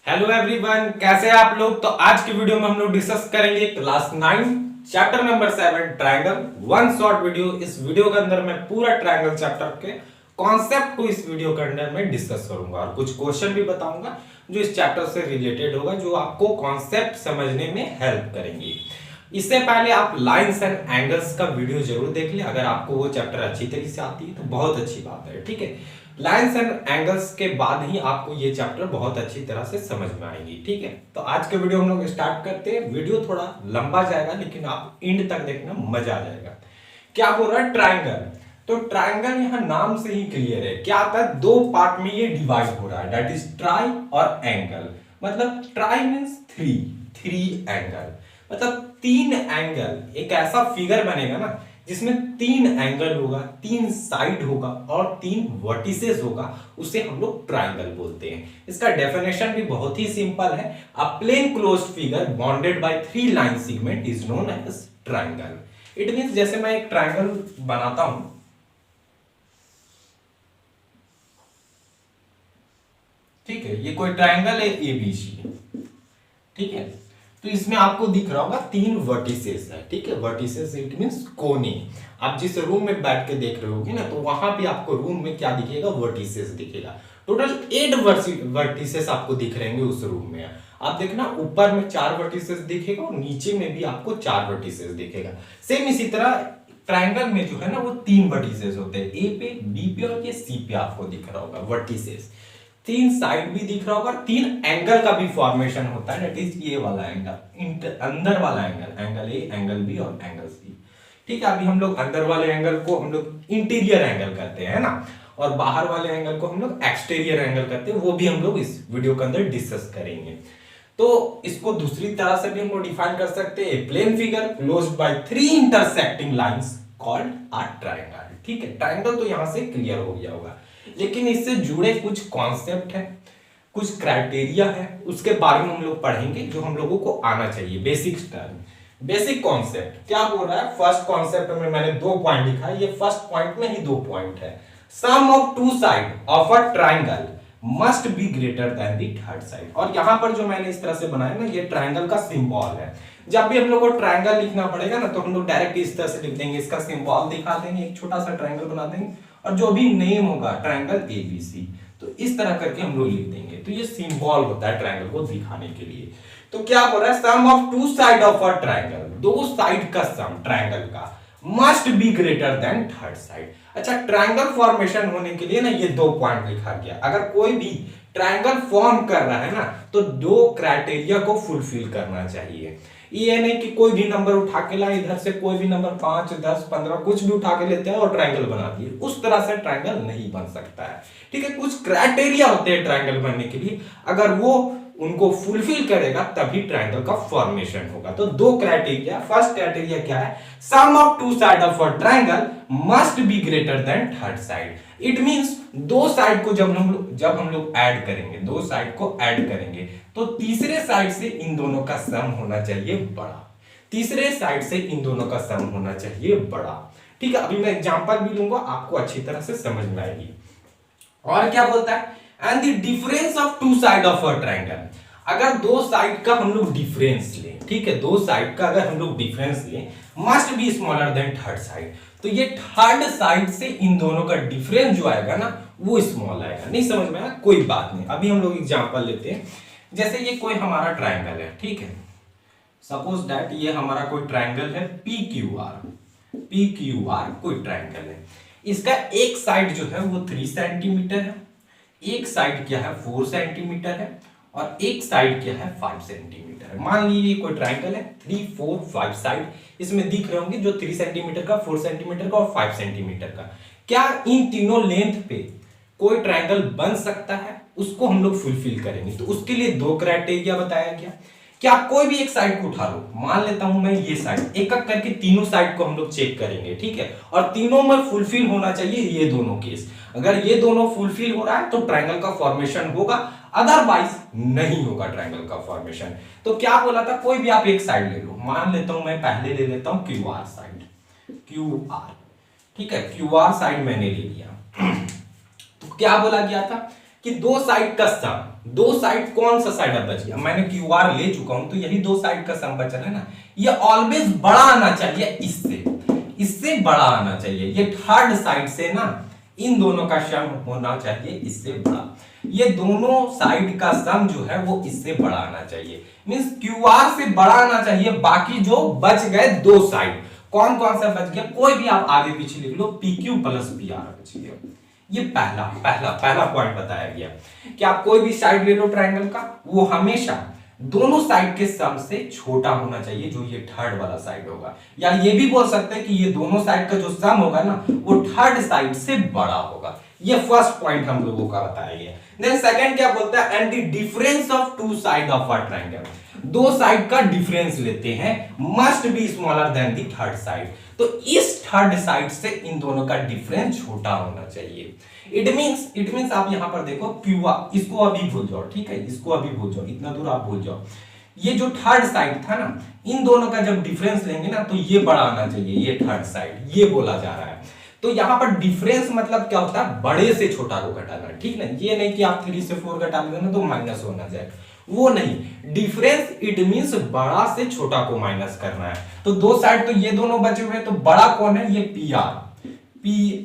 Hello everyone, कैसे हैं आप लोग। तो आज की वीडियो में हम लोग डिस्कस करेंगे class 9 chapter number 7 triangle. One short video. इस वीडियो के अंदर मैं पूरा ट्रायंगल चैप्टर के कॉन्सेप्ट को इस वीडियो के अंदर में डिस्कस करूंगा और कुछ क्वेश्चन भी बताऊंगा जो इस चैप्टर से रिलेटेड होगा, जो आपको कॉन्सेप्ट समझने में हेल्प करेंगे। इससे पहले आप लाइंस एंड एंगल्स का वीडियो जरूर देख लें। अगर आपको वो चैप्टर अच्छी तरीके से आती है तो बहुत अच्छी बात है, ठीक है। लाइंस एंड एंगल्स के बाद ही आपको ये चैप्टर बहुत अच्छी तरह से समझ में आएगी, ठीक है। तो आज के वीडियो हम लोग स्टार्ट करते हैं। वीडियो थोड़ा लंबा जाएगा लेकिन आप एंड तक देखना, मजा आ जाएगा। क्या बोल रहा है? ट्राइंगल। तो ट्राइंगल यहाँ नाम से ही क्लियर है। क्या आता है? दो पार्ट में ये डिवाइड हो रहा है, दैट इज ट्राई और एंगल। मतलब try means three, three angle मतलब तीन एंगल। एक ऐसा फिगर बनेगा ना जिसमें तीन एंगल होगा, तीन साइड होगा और तीन वर्टिसेस होगा, उसे हम लोग ट्राइंगल बोलते हैं। इसका डेफिनेशन भी बहुत ही सिंपल है। A plane closed figure bounded by three line segment is known as triangle. It means जैसे मैं एक ट्राइंगल बनाता हूं, ठीक है। ये कोई ट्राइंगल है एबीसी, ठीक है। तो इसमें आपको दिख रहा होगा तीन वर्टिसेस है, ठीक है। वर्टिसेस इट मींस कोने। आप जिस रूम में बैठ के देख रहे होगे ना, तो वहां पे आपको रूम में क्या दिखेगा? वर्टिसेस दिखेगा। टोटल 8 वर्टिसेस आपको दिख रहे हैं उस रूम में। आप देखना, ऊपर में 4 वर्टिसेस दिखेगा और नीचे में भी आपको 4 वर्टिसेस दिखेगा। सेम इसी तरह ट्राइंगल में जो है ना, वो 3 वर्टिसेस होते हैं, ए पे, बी पे और ये सी पे आपको दिख रहा होगा वर्टिसेस। तीन साइड भी दिख रहा होगा, तीन एंगल का भी फॉर्मेशन होता है, दैट इज ये वाला एंगल, अंदर वाला angle, angle A, angle B और एंगल सी, ठीक है। अभी हम लोग अंदर वाले एंगल को हम लोग इंटीरियर एंगल करते हैं ना, और बाहर वाले एंगल को हम लोग एक्सटीरियर एंगल करते हैं। वो भी हम लोग इस वीडियो के अंदर डिस्कस करेंगे। तो इसको दूसरी तरह से भी हम लोग डिफाइन कर सकते हैं, plane figure closed by three intersecting lines called a triangle, ठीक है। ट्रायंगल तो यहां से क्लियर हो गया होगा, लेकिन इससे जुड़े कुछ कॉन्सेप्ट है, कुछ क्राइटेरिया है, उसके बारे में हम लोग पढ़ेंगे जो हम लोगों को आना चाहिए। बेसिक टर्म, बेसिक कॉन्सेप्ट क्या बोल रहा है? फर्स्ट कॉन्सेप्ट में मैंने 2 पॉइंट लिखा है, ये फर्स्ट पॉइंट में ही 2 पॉइंट है। Sum of two side of a triangle must be greater than the third side. और यहां पर जो मैंने इस तरह से बनाया ना, ये ट्राइंगल का सिंबल है। जब भी हम लोग को ट्राइंगल लिखना पड़ेगा ना, तो हम लोग डायरेक्ट इस तरह से लिख देंगे, इसका सिंबल दिखा देंगे, एक छोटा सा ट्राइंगल बना देंगे और जो भी नेम होगा ट्राइंगल एबीसी, तो इस तरह करके हम लोग लिख देंगे। तो ये सिंबल होता है ट्राइंगल को दिखाने के लिए। तो क्या बोल रहा है? Sum of two side of a triangle, दो साइड का सम ट्राइंगल का must be greater than third side. अच्छा, ट्राइंगल फॉर्मेशन होने के लिए ना ये 2 पॉइंट लिखा गया। अगर कोई भी ट्राइंगल फॉर्म कर रहा है ना, तो 2 क्राइटेरिया को फुलफिल करना चाहिए। ये नहीं कि कोई भी नंबर उठा के लाए, इधर से कोई भी नंबर 5, 10, 15 कुछ भी उठा के लेते हैं और ट्राइंगल बना दिए। उस तरह से ट्राइंगल नहीं बन सकता है, ठीक है। कुछ क्राइटेरिया होते हैं ट्राइंगल बनने के लिए, अगर वो उनको फुलफिल करेगा तभी ट्राइंगल का फॉर्मेशन होगा। तो 2 क्राइटेरिया। फर्स्ट क्राइटेरिया क्या है? Sum of two side of a triangle must be greater than third side. It means दो साइड को जब हम लोग ऐड करेंगे, दो साइड को ऐड करेंगे, तो तीसरे साइड से इन दोनों का सम होना चाहिए बड़ा। तीसरे साइड से इन दोनों का सम होना चाहिए बड़ा, ठीक है। अभी मैं एग्जांपल भी लूंगा, आपको अच्छी तरह से समझ में आएगी। और क्या बोलता है? And the difference of two side of a triangle. अगर दो साइड का हम लोग डिफरेंस लें, ठीक है, दो साइड का अगर हम लोग डिफरेंस लें, must be smaller then third side. तो ये थर्ड साइड से इन दोनों का डिफरेंस जो आएगा ना, वो स्मॉल आएगा। नहीं समझ में आया? कोई बात नहीं। अभी हम लोग एग्जांपल लेते हैं। जैसे ये कोई हमारा ट्राइंगल है, ठीक है। सपोज दैट ये हमारा कोई ट्राइंगल है P Q R, P Q R कोई ट्राइंगल है। इसका एक साइड जो है वो 3 सेंटीमीटर है, एक साइड क्या है 4 सेंटीमीटर है, और एक साइड क्या है 5 सेंटीमीटर है। मान लीजिए कोई ट्राइंगल है 3, 4, 5 साइड इसमें दिख रहे होंगे, जो 3 सेंटीमीटर का, 4 सेंटीमीटर का और 5 सेंटीमीटर का। क्या इन तीनों लेंथ पे कोई ट्राइंगल बन सकता है? उसको हम लोग फुलफिल करेंगे। तो उसके लिए 2 क्राइटेरिया बताया गया। क्या कोई भी एक साइड को उठा लो, मान लेता हूं मैं ये साइड, एक एक करके तीनों साइड को हम लोग चेक करेंगे, ठीक है। और तीनों में फुलफिल होना चाहिए ये दोनों केस। अगर ये दोनों फुलफिल हो रहा है तो ट्राइंगल का फॉर्मेशन होगा, अदरवाइज नहीं होगा ट्राइंगल का फॉर्मेशन। तो क्या बोला था? कोई भी आप एक साइड ले लो। मान लेता हूं मैं पहले ले लेता हूं Q R side, Q R, ठीक है। क्यू आर साइड मैंने ले लिया। तो क्या बोला गया था? कि दो साइड का सम, दो साइड कौन सा साइड अब बच गया, मैंने क्यू आर ले चुका हूं तो यही दो साइड का सम बचा है ना, ये ऑलवेज बड़ा आना चाहिए, इससे बड़ा आना चाहिए, ये थर्ड साइड से ना इन दोनों का सम होना चाहिए इससे बड़ा, ये दोनों साइड का सम जो है वो इससे बड़ा आना चाहिए, मींस क्यू आर से बड़ा आना चाहिए, बाकी जो बच गए दो साइड कौन कौन सा बच गया, कोई भी आप आगे पीछे लिख लो, P Q plus P R बच गया। ये पहला पॉइंट बताया गया कि आप कोई भी साइड ले लो ट्रायंगल का, वो हमेशा दोनों साइड के सम से छोटा होना चाहिए, जो ये थर्ड वाला साइड होगा, या ये भी बोल सकते हैं कि ये दोनों साइड का जो सम होगा ना वो थर्ड साइड से बड़ा होगा। ये फर्स्ट पॉइंट हम लोगों का बताया गया। देन सेकंड क्या बोलता है, and the difference of two side of a triangle, दो साइड का डिफरेंस लेते हैं, must be smaller than the third side, तो इस थर्ड साइड से इन दोनों का डिफरेंस छोटा होना चाहिए। इट मींस आप यहां पर देखो क्यू आर, इसको अभी भूल जाओ, ठीक है, इसको अभी भूल जाओ, इतना दूर आप भूल जाओ, ये जो थर्ड साइड था ना, इन दोनों का जब डिफरेंस लेंगे ना तो ये बड़ा आना चाहिए, ये थर्ड साइड, ये बोला जा रहा है। तो यहां पर डिफरेंस मतलब क्या होता है, बड़े से छोटा को घटाना, ठीक ना, ये नहीं कि आप 3 से 4 घटा लोगे ना तो माइनस होना जाए, वो नहीं, डिफरेंस इट मींस बड़ा से छोटा को माइनस करना है। तो दो साइड तो ये दोनों बचे हुए, तो बड़ा कौन है, ये पी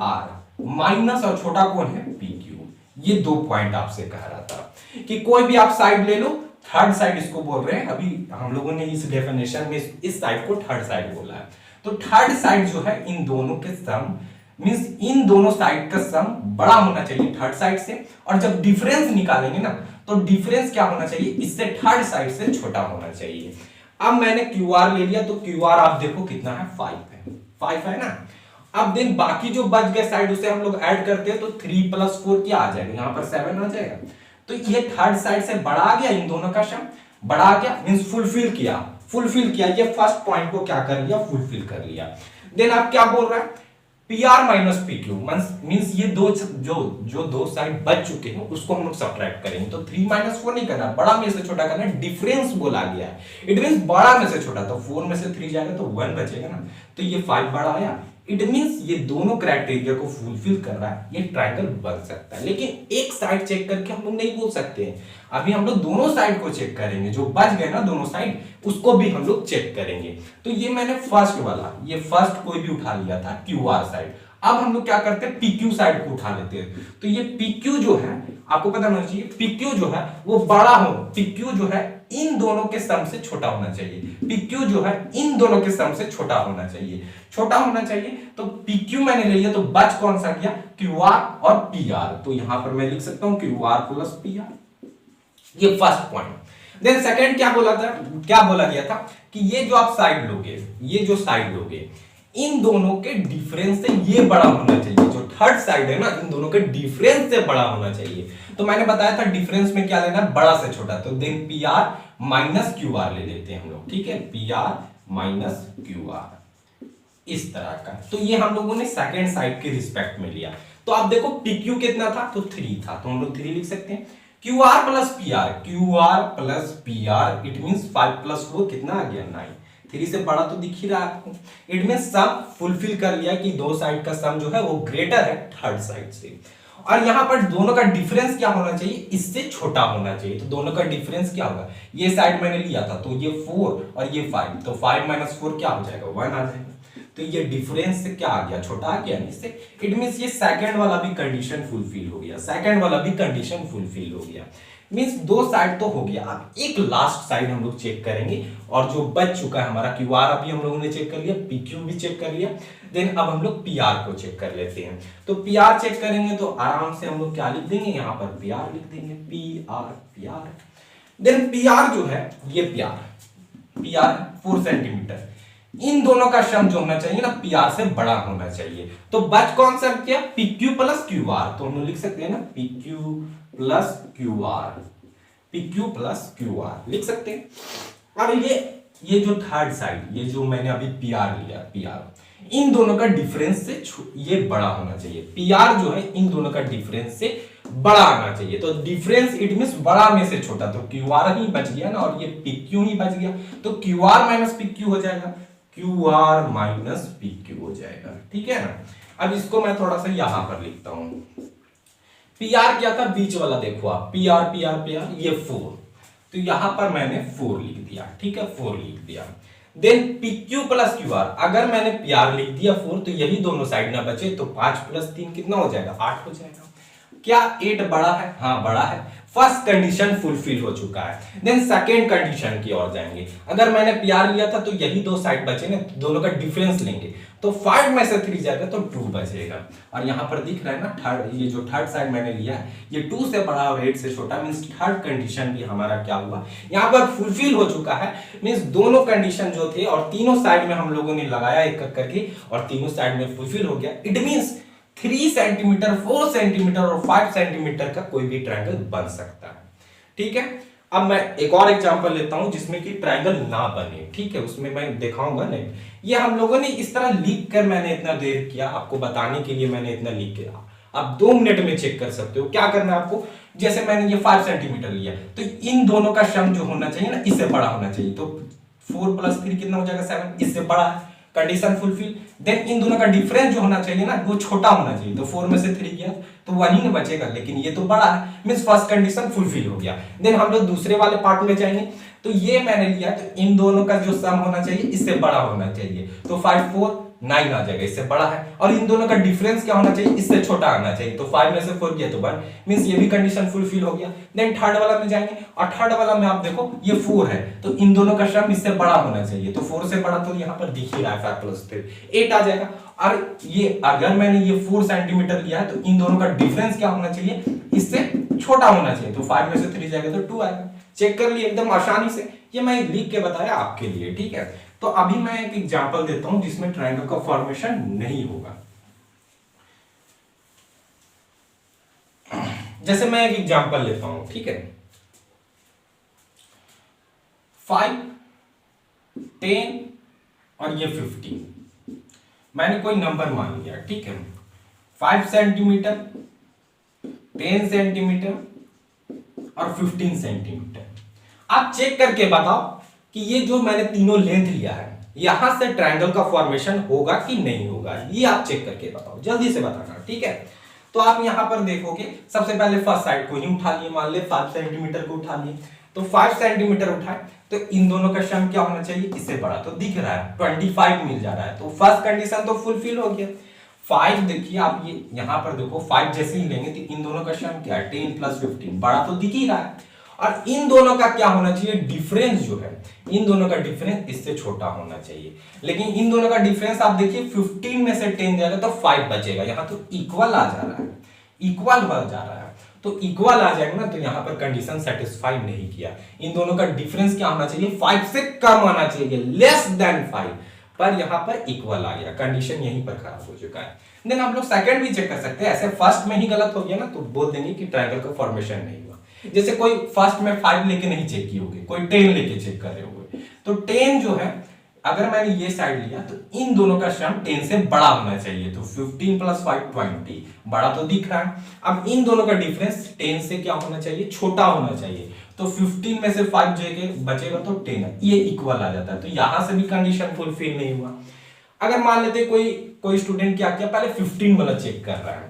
आर माइनस, और छोटा कौन है, पी क्यू। ये दो पॉइंट आपसे कह रहा था कि कोई भी आप साइड ले लो, थर्ड साइड इसको बोल रहे हैं, अभी हम लोगों ने इस डेफिनेशन में इस साइड को थर्ड साइड बोला है, तो थर्ड साइड जो है इन दोनों के सम, मींस इन दोनों साइड का सम बड़ा होना चाहिए थर्ड साइड से, और जब डिफरेंस निकालेंगे ना तो डिफरेंस क्या होना चाहिए, इससे थर्ड साइड से छोटा होना चाहिए। अब मैंने क्यू आर ले लिया, तो क्यू आर आप देखो कितना है, 5 है ना। अब दिन बाकी जो बच गए साइड उसे हम लोग ऐड करते हैं, तो 3 + 4 क्या आ जाएगा, यहां पर 7 आ जाएगा, तो ये थर्ड साइड से बड़ा आ गया, इन दोनों का सम बड़ा आ गया, मींस फुलफिल किया, ये फर्स्ट पॉइंट को क्या कर लिया, फुलफिल कर लिया। देन आप क्या बोल रहा है, P R minus P Q, means ये दो जो दो साइड बच चुके हैं उसको हम लोग सब्ट्रैक्ट करेंगे, तो 3 - 4 नहीं करना, बड़ा में से छोटा करना, डिफरेंस बोला गया है, इट मींस बड़ा में से छोटा, तो 4 में से 3 जाएगा तो 1 बचेगा ना, तो ये 5 बड़ा आया, इट मींस ये दोनों क्राइटेरिया को फुलफिल कर रहा है, ये ट्रायंगल बन सकता है। लेकिन एक साइड चेक करके हम लोग नहीं बोल सकते हैं, अभी हम लोग दोनों साइड को चेक करेंगे, जो बच गए ना दोनों साइड उसको भी हम लोग चेक करेंगे। तो ये मैंने फर्स्ट वाला, ये फर्स्ट कोई भी उठा लिया था क्यू आर साइड, अब हम लोग क्या करते हैं, पीक्यू साइड को उठा लेते हैं, तो ये पीक्यू जो है आपको पता होना चाहिए, पीक्यू जो है वो बड़ा हो, पीक्यू जो है इन दोनों के सम से छोटा होना चाहिए, पीक्यू जो है इन दोनों के सम से छोटा होना चाहिए, तो पीक्यू मैंने ले लिया, तो बच कौन सा गया, क्यू आर और पी आर, तो यहां पर मैं लिख सकता हूं Q R plus P are, ये फर्स्ट पॉइंट। देन सेकंड क्या बोला गया था कि ये जो आप साइड लोगे, इन दोनों के डिफरेंस से ये बड़ा होना चाहिए, जो थर्ड साइड है ना इन दोनों के डिफरेंस से बड़ा होना चाहिए। तो मैंने बताया था डिफरेंस में क्या लेना, बड़ा से छोटा, तो then P R minus Q R ले लेते हैं हम लोग, ठीक है, P R minus Q R इस तरह का। तो ये हम लोगों ने सेकंड साइड के रिस्पेक्ट में लिया। तो आप देखो पीक्यू कितना था, तो 3 था, तो हम लोग 3 लिख सकते हैं। Q R plus P are it means 5 + 4 कितना आ गया, 9। 3 से बड़ा तो दिख ही रहा है आपको, इट मींस सम फुलफिल कर लिया कि दो साइड का सम जो है वो ग्रेटर है थर्ड साइड से। और यहां पर दोनों का डिफरेंस क्या होना चाहिए, इससे छोटा होना चाहिए। तो दोनों का डिफरेंस क्या होगा, ये साइड मैंने लिया था तो ये 4 और ये 5, तो 5 - 4 क्या हो जाएगा, 1 आ जाएगा। तो ये डिफरेंस से क्या आ गया, छोटा आ गया, इससे इट मींस ये सेकंड वाला भी कंडीशन फुलफिल हो गया, मींस दो साइड तो हो गया। अब एक लास्ट साइड हम लोग चेक करेंगे, और जो बच चुका है हमारा क्यू आर अभी हम लोगों ने चेक कर लिया, पी क्यू भी चेक कर लिया, देन अब हम लोग पी आर को चेक कर लेते हैं। तो पी आर चेक करेंगे तो आराम से हम लोग क्या लिख देंगे, यहाँ पर पी आर लिख देंगे, P R. Then P R जो है ये पी आर 4 सेंटीमीटर, इन दोनों का सम जो होना चाहिए ना पी आर से बड़ा होना चाहिए। तो बच कौन सा क्या, P Q plus Q are, तो हम लोग लिख सकते हैं ना P Q plus Q are लिख सकते हैं। और ये जो थर्ड साइड, ये जो मैंने अभी पी आर लिया, पी आर इन दोनों का डिफरेंस से ये बड़ा होना चाहिए, पी आर जो है इन दोनों का डिफरेंस से बड़ा आना चाहिए। तो डिफरेंस इट मींस बड़ा में से छोटा, तो क्यू आर ही बच गया ना, और ये पी क्यू ही बच गया, तो Q R minus P Q हो जाएगा, Q R minus P Q हो जाएगा, ठीक है ना। अब इसको मैं थोड़ा सा यहां पर लिखता हूं, पी आर क्या था, बीच वाला देखो आप, P R P R P R, ये 4, तो यहां पर मैंने 4 लिख दिया, ठीक है, 4 लिख दिया। Then P Q plus Q R, अगर मैंने पी आर लिख दिया 4 तो यही दोनों साइड ना बचे, तो 5 + 3 कितना हो जाएगा, 8 हो जाएगा। क्या 8 बड़ा है, हाँ बड़ा है, फर्स्ट कंडीशन फुलफिल हो चुका है। देन सेकेंड कंडीशन की ओर जाएंगे, अगर मैंने पी आर लिया था तो यही दो साइड बचे ना, दोनों का डिफरेंस लेंगे, तो 5 में से 3 जाएगा तो 2 बचेगा। और यहां पर दिख रहा है ना थर्ड, ये जो थर्ड साइड मैंने लिया है ये 2 से बड़ा और 8 से छोटा, मींस थर्ड कंडीशन भी हमारा क्या हुआ, यहां पर फुलफिल हो चुका है। मींस दोनों कंडीशन जो थे और तीनों साइड में हम लोगों ने लगाया एक एक करके और तीनों साइड में फुलफिल हो गया। इट मींस 3 सेंटीमीटर, 4 सेंटीमीटर और 5 सेंटीमीटर का कोई भी ट्रायंगल बन सकता है, ठीक है। अब मैं एक और एग्जांपल लेता हूं जिसमें कि ट्रायंगल ना बने, ठीक है, उसमें मैं दिखाऊंगा नहीं। ये हम लोगों ने इस तरह लिख कर, मैंने इतना देर किया आपको बताने के लिए, मैंने इतना लिख किया, आप 2 मिनट में चेक कर सकते हो। क्या करना है आपको, जैसे मैंने ये 5 सेंटीमीटर लिया तो इन दोनों का सम जो होना चाहिए ना, इससे बड़ा होना चाहिए, तो 4 + 3 कितना हो जाएगा 7, इससे बड़ा है, कंडीशन फुलफिल। देन इन दोनों का डिफरेंस जो होना चाहिए ना वो छोटा होना चाहिए, तो 4 में से 3 गया तो 1 ही बचेगा, लेकिन ये तो बड़ा है, मींस फर्स्ट कंडीशन फुलफिल हो गया। देन हम लोग दूसरे वाले पार्ट में जाएंगे, तो ये मैंने लिया तो इन दोनों का जो सम होना चाहिए इससे बड़ा होना चाहिए, तो 5 4 9 आ जाएगा, इससे बड़ा है। और इन दोनों का डिफरेंस क्या होना चाहिए, इससे छोटा आना चाहिए, तो 5 में से 4 गया तो 1, मींस ये भी कंडीशन फुलफिल हो गया। देन थर्ड वाला में जाएंगे और थर्ड वाला में आप देखो ये 4 है, तो इन दोनों का सम इससे बड़ा होना चाहिए, तो 4 से बड़ा तो यहां पर दिख ही रहा है 5 + 3 8 आ जाएगा। और ये अगर मैंने ये 4 सेंटीमीटर लिया है तो इन दोनों का डिफरेंस क्या होना चाहिए, इससे छोटा होना चाहिए, तो 5 में से 3 जाएगा तो 2 आएगा। चेक कर लिए एकदम आसानी से, ये मैं लिख के बताया आपके लिए, ठीक है। तो अभी मैं एक एग्जांपल देता हूं जिसमें ट्रायंगल का फॉर्मेशन नहीं होगा। जैसे मैं एक एग्जांपल लेता हूं, ठीक है, 5 10 और ये 15, मैंने कोई नंबर मान लिया, ठीक है, 5 सेंटीमीटर, 10 सेंटीमीटर और 15 सेंटीमीटर। आप चेक करके बताओ कि ये जो मैंने तीनों लेंथ लिया है यहां से ट्रायंगल का फॉर्मेशन होगा कि नहीं होगा, ये आप चेक करके बताओ, जल्दी से बताना, ठीक है। तो आप यहां पर देखोगे, सबसे पहले फर्स्ट साइड को ही उठा लिए, मान ले 5 सेंटीमीटर को उठा लिए, तो 5 सेंटीमीटर उठाए तो इन दोनों का सम क्या होना चाहिए, इससे बड़ा, तो दिख रहा है 25 मिल जा रहा है, तो फर्स्ट कंडीशन तो फुलफिल हो गया। 5 देखिए आप, ये यहां पर देखो 5 जैसे ही लेंगे तो इन दोनों का सम क्या है, 10 + 15, बड़ा तो दिख ही रहा है। और इन दोनों का क्या होना चाहिए, डिफरेंस जो है, इन दोनों का डिफरेंस इससे छोटा होना चाहिए, लेकिन इन दोनों का डिफरेंस आप देखिए 15 में से 10 जाएगा तो 5 बचेगा, यहां तो इक्वल आ जा रहा है, इक्वल हो जा रहा है, तो इक्वल आ जाएगा ना, तो यहां पर कंडीशन सेटिस्फाई नहीं किया। इन दोनों का डिफरेंस क्या होना चाहिए, 5 से कम आना चाहिए, लेस देन 5, पर यहां पर इक्वल आ गया, कंडीशन यहीं पर खराब हो चुका है। देन आप लोग सेकंड भी चेक कर सकते हैं, ऐसे फर्स्ट में ही गलत हो गया ना तो बोल देंगे कि ट्रायंगल का फॉर्मेशन नहीं हुआ। जैसे कोई फर्स्ट में 5 लेके नहीं चेक किए होंगे, कोई 10 लेके चेक कर रहे होंगे, तो 10 जो है अगर मैंने ये साइड लिया तो इन दोनों का सम 10 से बड़ा होना चाहिए, तो 15 + 5 20, बड़ा तो दिख रहा है। अब इन दोनों का डिफरेंस 10 से क्या होना चाहिए, छोटा होना चाहिए, तो 15 में से 5 जगह बचेगा तो 10, ये इक्वल आ जाता है, तो यहां से भी कंडीशन फुलफिल नहीं हुआ। अगर मान लेते कोई स्टूडेंट क्या किया, पहले 15 वाला चेक कर रहा है,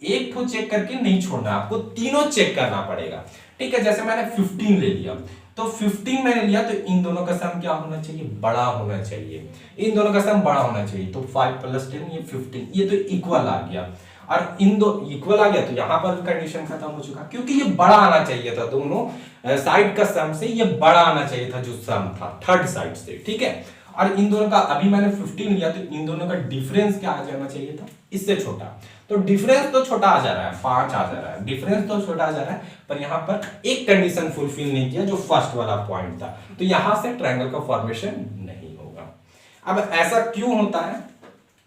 एक को चेक करके नहीं छोड़ना, आपको तीनों चेक करना पड़ेगा, ठीक है। जैसे मैंने 15 ले लिया, तो 15 मैंने लिया तो इन दोनों का सम क्या होना चाहिए, बड़ा होना चाहिए, इन दोनों का सम बड़ा होना चाहिए, तो 5 + 10 ये 15, ये तो इक्वल आ गया, और इन दो इक्वल आ गया तो यहां पर कंडीशन खत्म हो चुका, क्योंकि ये बड़ा आना चाहिए था, दोनों साइड का सम से ये बड़ा आना चाहिए था जो सम था थर्ड साइड से, ठीक है। और इन दोनों का अभी मैंने 15 लिया तो इन दोनों का डिफरेंस क्या आ जाना चाहिए था, इससे छोटा, तो डिफरेंस तो छोटा आ जा रहा है, 5 आ जा रहा है, डिफरेंस तो छोटा आ जा रहा है, पर यहां पर एक कंडीशन फुलफिल नहीं किया जो फर्स्ट वाला पॉइंट था, तो यहां से ट्रायंगल का फॉर्मेशन नहीं होगा। अब ऐसा क्यों होता है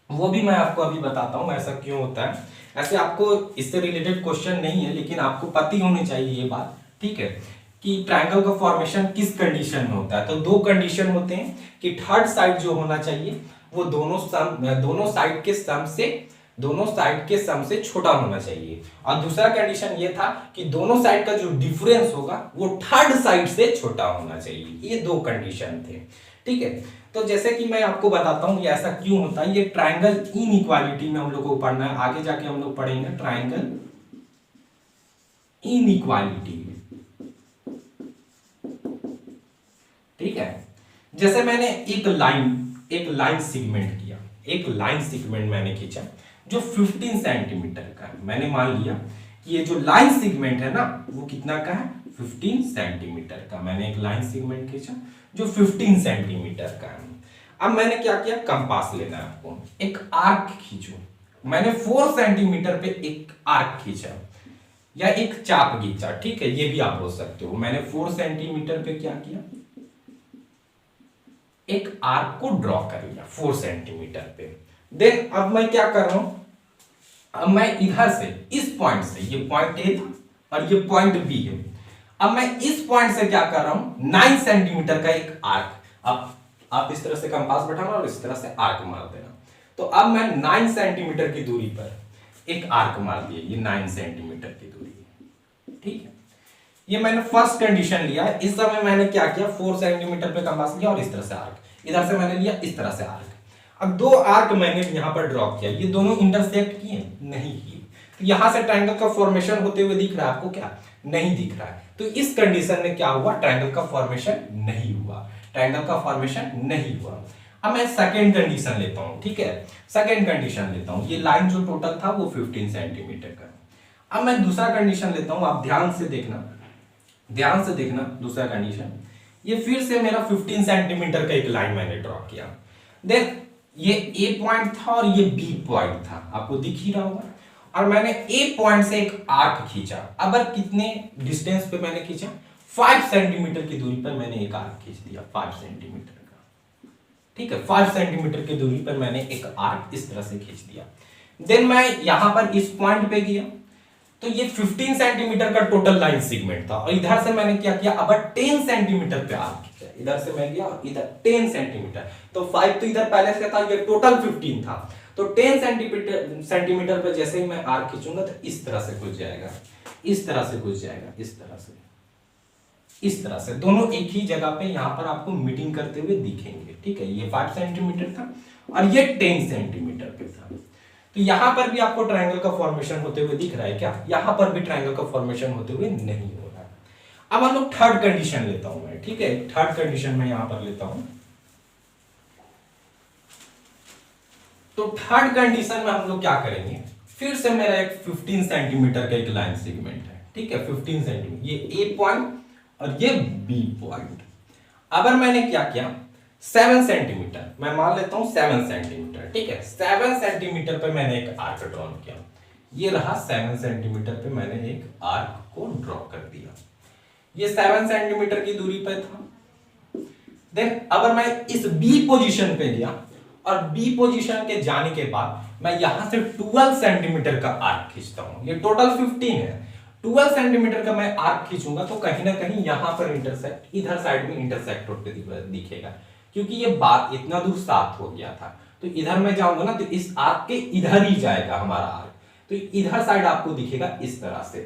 वो भी मैं आपको अभी बताता हूं, ऐसा क्यों होता है। ऐसे आपको इससे रिलेटेड क्वेश्चन नहीं है, लेकिन आपको पता होनी चाहिए ये बात, ठीक है, कि ट्रायंगल का फॉर्मेशन किस कंडीशन में होता है। तो 2 कंडीशन होते हैं कि थर्ड साइड जो होना चाहिए वो दोनों साइड के सम से छोटा होना चाहिए, और दूसरा कंडीशन ये था कि दोनों साइड का जो डिफरेंस होगा वो थर्ड साइड से छोटा होना चाहिए। ये 2 कंडीशन थे, ठीक है। तो जैसे कि मैं आपको बताता हूं ये ऐसा क्यों होता है, ये ट्रायंगल इनइक्वालिटी में हम लोग को पढ़ना है, आगे जाके हम लोग पढ़ेंगे ट्रायंगल इनइक्वालिटी। ठीक है, जैसे मैंने एक लाइन सेगमेंट किया, एक लाइन सेगमेंट मैंने खींचा जो 15 सेंटीमीटर का है। मैंने मान लिया कि ये जो लाइन सेगमेंट है ना वो कितना का है, 15 सेंटीमीटर का। मैंने एक लाइन सेगमेंट खींचा जो 15 सेंटीमीटर का है। अब मैंने क्या किया, कंपास लेना है आपको, एक आर्क खींचो। मैंने 4 सेंटीमीटर पे एक आर्क खींचा या एक चाप खींचा, ठीक है, ये भी आप बोल सकते हो। मैंने 4 सेंटीमीटर पे क्या किया, एक आर्क को ड्रॉ कर लिया 4 सेंटीमीटर पे। देन अब मैं क्या कर रहा हूं, अब मैं इधर से इस पॉइंट से, ये पॉइंट ए था और ये पॉइंट बी है, अब मैं इस पॉइंट से क्या कर रहा हूं, 9 सेंटीमीटर का एक आर्क। अब आप इस तरह से कंपास बैठाना और इस तरह से आर्क मार देना। तो अब मैं 9 सेंटीमीटर की दूरी पर एक आर्क मार दिया, ये 9 सेंटीमीटर की दूरी है, ठीक है। ये मैंने फर्स्ट कंडीशन लिया है। इस समय मैंने क्या किया, 4 सेंटीमीटर पे कंपास लिया और इस तरह से आर्क, इधर से मैंने लिया इस तरह से आर्क। अब 2 आर्क मैंने यहां पर ड्रॉ किया, ये दोनों इंटरसेक्ट किए, नहीं किए। तो यहां से ट्रायंगल का फॉर्मेशन होते हुए दिख रहा है आपको, क्या नहीं दिख रहा है। तो इस कंडीशन में क्या हुआ, ट्रायंगल का फॉर्मेशन नहीं हुआ, ट्रायंगल का फॉर्मेशन नहीं हुआ। अब मैं सेकेंड कंडीशन लेता हूं, ठीक है, सेकेंड कंडीशन लेता हूं। ये लाइन जो टोटल था वो 15 सेंटीमीटर का। अब मैं दूसरा कंडीशन लेता हूं, आप ध्यान से देखना, ध्यान से देखना दूसरा कंडीशन। ये फिर से मेरा 15 सेंटीमीटर का एक लाइन मैंने ड्रॉ किया। देन ये ए पॉइंट था और ये बी पॉइंट था, आपको दिख ही रहा होगा। और मैंने ए पॉइंट से एक आर्क खींचा। अब कितने डिस्टेंस पे मैंने खींचा, 5 सेंटीमीटर की दूरी पर मैंने एक आर्क खींच दिया, 5 सेंटीमीटर का, ठीक है। 5 सेंटीमीटर की दूरी पर मैंने एक आर्क इस तरह से खींच दिया। देन मैं यहां पर इस पॉइंट पे गया, तो ये 15 सेंटीमीटर का टोटल लाइन सेगमेंट था और इधर से मैंने क्या किया, अब 10 सेंटीमीटर पे आर्क खींचा। इधर से मैं गया और इधर 10 सेंटीमीटर, तो 5 तो इधर पहले से था, ये टोटल 15 था। तो 10 सेंटीमीटर पे जैसे ही मैं आर्क खींचूंगा तो इस तरह से घुस जाएगा, इस तरह से घुस जाएगा, इस तरह से, इस तरह से। दोनों एक ही जगह पे यहां पर आपको मीटिंग करते हुए दिखेंगे, ठीक है। ये 5 सेंटीमीटर था और ये 10 सेंटीमीटर पे था। तो यहां पर भी आपको ट्रायंगल का फॉर्मेशन होते हुए दिख रहा है क्या, यहां पर भी ट्रायंगल का फॉर्मेशन होते हुए नहीं हो रहा है। अब हम लोग थर्ड कंडीशन लेता हूं मैं, ठीक है, थर्ड कंडीशन में यहां पर लेता हूं। तो थर्ड कंडीशन में हम लोग क्या करेंगे, फिर से मेरा एक 15 सेंटीमीटर का एक लाइन सेगमेंट है, ठीक है, 15 सेंटीमीटर, ये ए पॉइंट और ये बी पॉइंट। अगर मैंने क्या किया, 7 सेंटीमीटर, मैं मान लेता हूं 7 सेंटीमीटर, ठीक है, 7 सेंटीमीटर पे मैंने एक आर्क ड्रॉ किया। ये रहा 7 सेंटीमीटर पे मैंने एक आर्क को ड्रॉ कर दिया, ये 7 सेंटीमीटर की दूरी पे था। देन अगर मैं इस बी पोजीशन पे गया और बी पोजीशन के जाने के बाद मैं यहां से 12 सेंटीमीटर का आर्क खींचता हूं, ये टोटल 15 है, 12 सेंटीमीटर का मैं आर्क खींचूंगा तो कहीं ना कहीं यहां पर इंटरसेक्ट, इधर साइड में इंटरसेक्ट होते दिखेगा, क्योंकि ये बात इतना दूर 7 हो गया था। तो इधर मैं जाऊंगा ना तो इस आर्क के इधर ही जाएगा हमारा आर्क, तो इधर साइड आपको दिखेगा इस तरह से।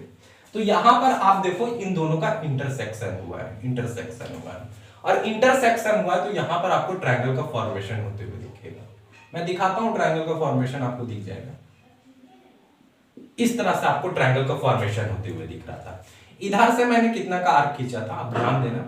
तो यहां पर आप देखो इन दोनों का इंटरसेक्शन हुआ है, इंटरसेक्शन हुआ है, और इंटरसेक्शन हुआ है तो यहां पर आपको ट्रायंगल का फॉर्मेशन होते हुए दिखेगा। मैं दिखाता हूं, ट्रायंगल का फॉर्मेशन आपको दिख जाएगा, इस तरह से आपको ट्रायंगल का फॉर्मेशन होते हुए दिख रहा था। इधर से मैंने कितना का आर्क खींचा था, आप ध्यान देना,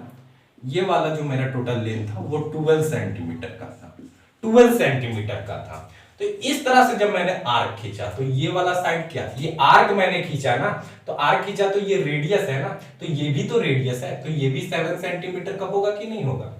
ये वाला जो मेरा टोटल लेंथ था वो 12 सेंटीमीटर का था, 12 सेंटीमीटर का था। तो इस तरह से जब मैंने आर्क खींचा तो ये वाला साइड क्या, ये आर्क मैंने खींचा ना, तो आर्क खींचा तो ये रेडियस है ना, तो ये भी तो रेडियस है, तो ये भी 7 सेंटीमीटर का होगा कि नहीं होगा।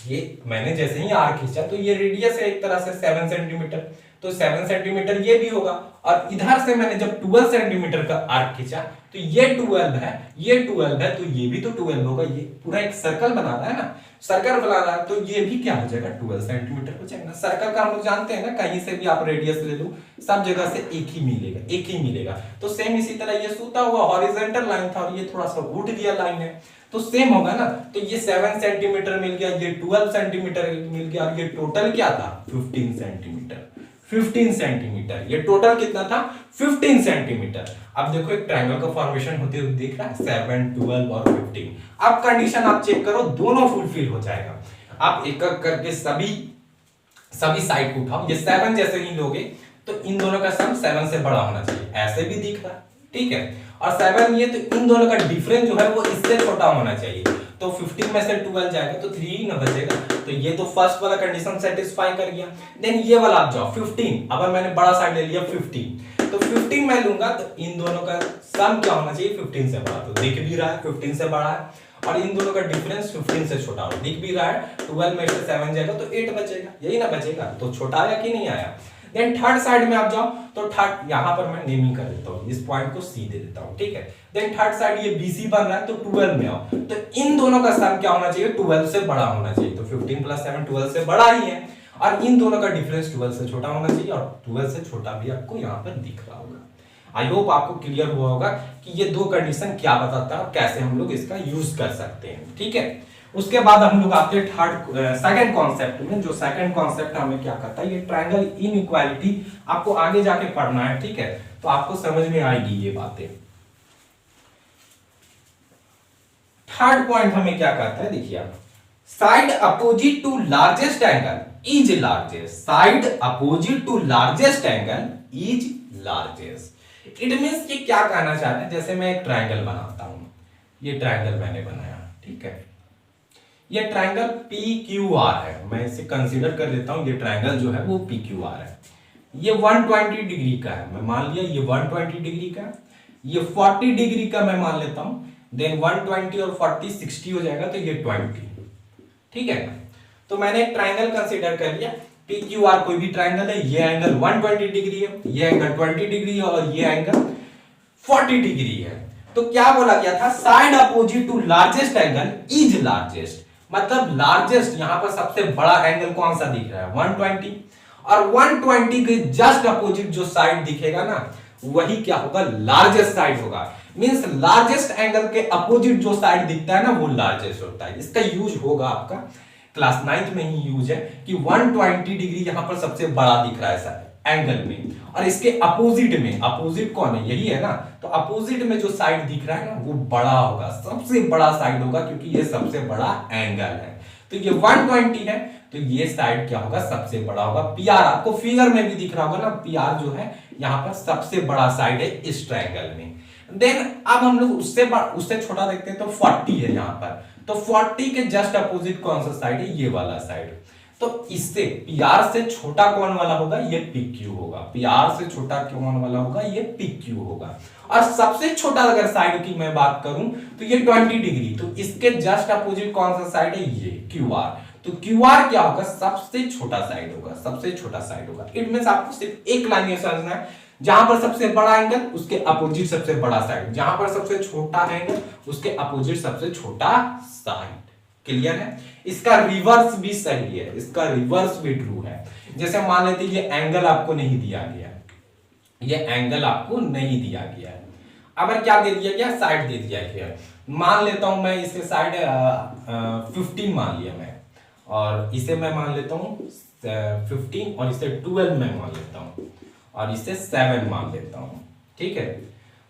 ये मैंने जैसे ही आर्क खींचा तो ये रेडियस है एक तरह से 7 सेंटीमीटर, तो 7 सेंटीमीटर ये भी होगा। और इधर से मैंने जब 12 सेंटीमीटर का आर्क खींचा तो ये 12 है, ये 12 है, तो ये भी तो 12 होगा। ये पूरा एक सर्कल बना रहा है ना, सर्कल बना रहा है, तो ये भी क्या हो जाएगा, 12 सेंटीमीटर हो जाएगा। सर्कल का हम लोग जानते हैं ना, कहीं से भी आप रेडियस ले लो, सब जगह से एक ही मिलेगा, एक ही मिलेगा। तो सेम इसी तरह ये सूता हुआ हॉरिजॉन्टल लाइन था और ये थोड़ा सा उठ गया लाइन है, तो सेम होगा ना। तो ये 7 सेंटीमीटर मिल गया, ये 12 सेंटीमीटर मिल गया, और ये टोटल क्या था, 15 सेंटीमीटर, 15 सेंटीमीटर। ये टोटल कितना था, 15 सेंटीमीटर। अब देखो एक ट्रायंगल का फॉर्मेशन होते हुए दिख रहा है, 7, 12 और 15। अब कंडीशन आप चेक करो, दोनों फुलफिल हो जाएगा। आप एक एक करके सभी साइड को उठाओ। ये 7 जैसे ही लोगे तो इन दोनों का सम 7 से बड़ा होना चाहिए, ऐसे भी दिख रहा है, ठीक है। और 7 ये तो इन दोनों का डिफरेंस जो है वो इससे छोटा होना चाहिए। तो 15 में से 12 जाएगा तो 3 ही ना बचेगा। तो ये तो फर्स्ट वाला कंडीशन सेटिस्फाई कर गया। देन ये वाला आप जाओ 15, अब मैंने बड़ा साइड ले लिया 15, तो 15 मैं लूंगा तो इन दोनों का सम क्या होना चाहिए 15 से बड़ा। तो दिख भी रहा है 15 से बड़ा है, और इन दोनों का डिफरेंस 15 से छोटा हो, दिख भी रहा है। 12 में से 7 जाएगा तो 8 बचेगा, यही ना बचेगा। तो छोटा आया कि नहीं आया। देन थर्ड साइड में आप जाओ तो थर्ड यहां पर मैं नेमिंग कर देता हूं, इस पॉइंट को सी दे देता हूं, ठीक है। देन थर्ड साइड ये BC बन रहा है तो 12 में आओ, तो इन दोनों का सम क्या होना चाहिए 12 से बड़ा होना चाहिए। तो 15 + 7 12 से बड़ा ही है, और इन दोनों का डिफरेंस 12 से छोटा होना चाहिए, और 12 से छोटा भी आपको यहाँ पर दिख रहा होगा। आई होप आपको क्लियर हुआ होगा कि ये दो कंडीशन क्या बताता है और कैसे हम लोग इसका यूज कर सकते हैं, ठीक है। उसके बाद हम लोग आते हैं सेकंड कॉन्सेप्ट में। जो सेकंड कॉन्सेप्ट हमें क्या करता है, ये ट्रायंगल इनइक्वालिटी आपको आगे जाके पढ़ना है, ठीक है, तो आपको समझ में आएगी ये बातें। थर्ड पॉइंट हमें क्या कहता है, देखिए आप, side opposite to largest angle is largest, side opposite to largest angle is largest. It means ये क्या कहना चाहते हैं, जैसे मैं एक ट्रायंगल बनाता हूं, ये ट्रायंगल मैंने बनाया, ठीक है, ये ट्रायंगल PQR है, मैं इसे कंसीडर कर लेता हूं, ये ट्रायंगल जो है वो PQR है। ये 120 डिग्री का है, मैं मान लिया ये 120 डिग्री का, ये 40 डिग्री का मैं मान लेता हूं। देन 120 और 40 60 हो जाएगा, तो ये 20, ठीक है। तो मैंने एक ट्रायंगल कंसीडर कर लिया PQR, कोई भी ट्रायंगल है, ये एंगल 120 डिग्री है, ये एंगल 20 डिग्री है, और ये एंगल 40 डिग्री है। तो क्या बोला गया था, side opposite to largest angle is largest, मतलब लार्जेस्ट यहां पर सबसे बड़ा एंगल कौन सा दिख रहा है 120, और 120 के जस्ट अपोजिट जो साइड दिखेगा ना, वही क्या होगा लार्जेस्ट साइड होगा। मींस लार्जेस्ट एंगल के अपोजिट जो साइड दिखता है ना, वो लार्जेस्ट होता है। इसका यूज होगा आपका क्लास 9th में ही यूज है कि 120 डिग्री यहां पर सबसे बड़ा दिख रहा है एंगल में, और इसके अपोजिट में, अपोजिट कौन है, यही है ना, तो अपोजिट में जो साइड दिख रहा है ना, वो बड़ा होगा, सबसे बड़ा साइड होगा, क्योंकि ये सबसे बड़ा एंगल है। तो ये 120 है, तो ये साइड क्या होगा सबसे बड़ा होगा। PR आपको फिगर में भी दिख रहा होगा ना, PR जो है यहां पर सबसे बड़ा साइड है इस ट्रायंगल में। देन अब हम लोग उससे छोटा देखते हैं, तो 40 है यहां पर, तो 40 के जस्ट अपोजिट कौन सा साइड है, ये वाला साइड। तो इससे PR से छोटा कौन वाला होगा, ये PQ होगा, PR से छोटा कौन वाला होगा, ये PQ होगा। और सबसे छोटा अगर साइड की मैं बात करूं तो ये 20 डिग्री, तो इसके जस्ट अपोजिट कौन सा साइड है, ये QR। तो QR क्या होगा, सबसे छोटा साइड होगा, सबसे छोटा साइड होगा। इट मींस आपको सिर्फ एक लाइन में समझना है, जहां पर सबसे बड़ा एंगल उसके अपोजिट सबसे बड़ा साइड, जहां पर सबसे छोटा एंगल उसके अपोजिट सबसे छोटा साइड। क्लियर है। इसका रिवर्स भी सही है, इसका रिवर्स भी ट्रू है। जैसे मान लेते ये एंगल आपको नहीं दिया गया, ये एंगल आपको नहीं दिया गया है, अब क्या दे दिया गया, साइड दे दिया गया। मान लेता हूं मैं इसे साइड 15 मान लिया मैं, और इसे मैं मान लेता हूं 15, और इसे 12 में मान लेता हूं, और इसे 7 मान लेता हूं, ठीक है।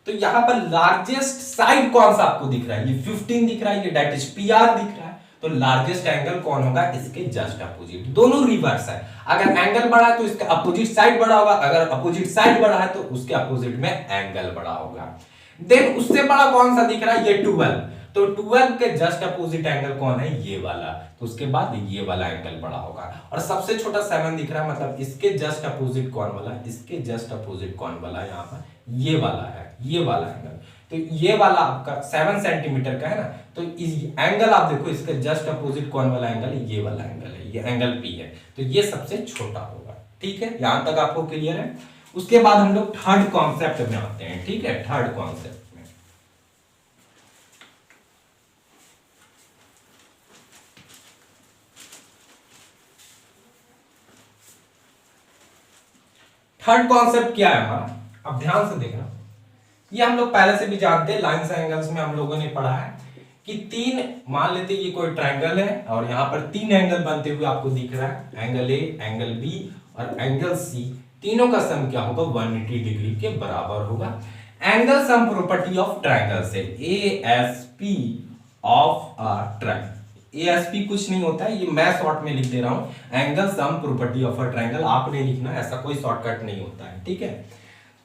तो यहां पर लार्जेस्ट साइड कौन सा आपको दिख रहा है, ये 15 दिख रहा है, ये दैट इज PR दिख रहा है। तो लार्जेस्ट एंगल कौन होगा, इसके जस्ट अपोजिट। दोनों रिवर्स है, अगर एंगल बड़ा है तो इसका अपोजिट साइड बड़ा होगा, अगर अपोजिट साइड बड़ा है तो उसके अपोजिट में एंगल बड़ा होगा। देन उससे बड़ा कौन सा दिख रहा है, ये 12, तो 12 के जस्ट अपोजिट एंगल कौन है, ये वाला, तो उसके बाद ये वाला एंगल बड़ा होगा। और सबसे छोटा 7 दिख रहा है, मतलब इसके जस्ट अपोजिट कौन वाला, इसके जस्ट अपोजिट कौन वाला, यहाँ पर ये वाला है, ये वाला एंगल। तो ये वाला आपका 7 सेंटीमीटर का है ना, तो इस एंगल आप देखो, इसके जस्ट अपोजिट कौन वाला एंगल है, ये वाला एंगल है, ये एंगल P है, तो ये सबसे छोटा होगा। ठीक है, यहां तक आपको क्लियर है। उसके बाद हम लोग थर्ड कॉन्सेप्ट में आते हैं। ठीक है, थर्ड कॉन्सेप्ट में थर्ड कॉन्सेप्ट क्या है हमारा, अब ध्यान से देखना। ये हम लोग पहले से भी जानते हैं, लाइन्स एंगल्स में हम लोगों ने पढ़ा है कि तीन, मान लेते ये कोई ट्रायंगल है और यहाँ पर 3 एंगल बनते हुए आपको दिख रहा है, एंगल A, एंगल B और एंगल C। तीनों का सम क्या होगा, 180 डिग्री के बराबर होगा। Angle sum property of triangle से ASP of a triangle, ASP कुछ नहीं होता है, ये मैं शॉर्ट में लिख दे रहा हूं, angle sum property of a triangle, आपने लिखना, ऐसा कोई शॉर्टकट नहीं होता है, ठीक है।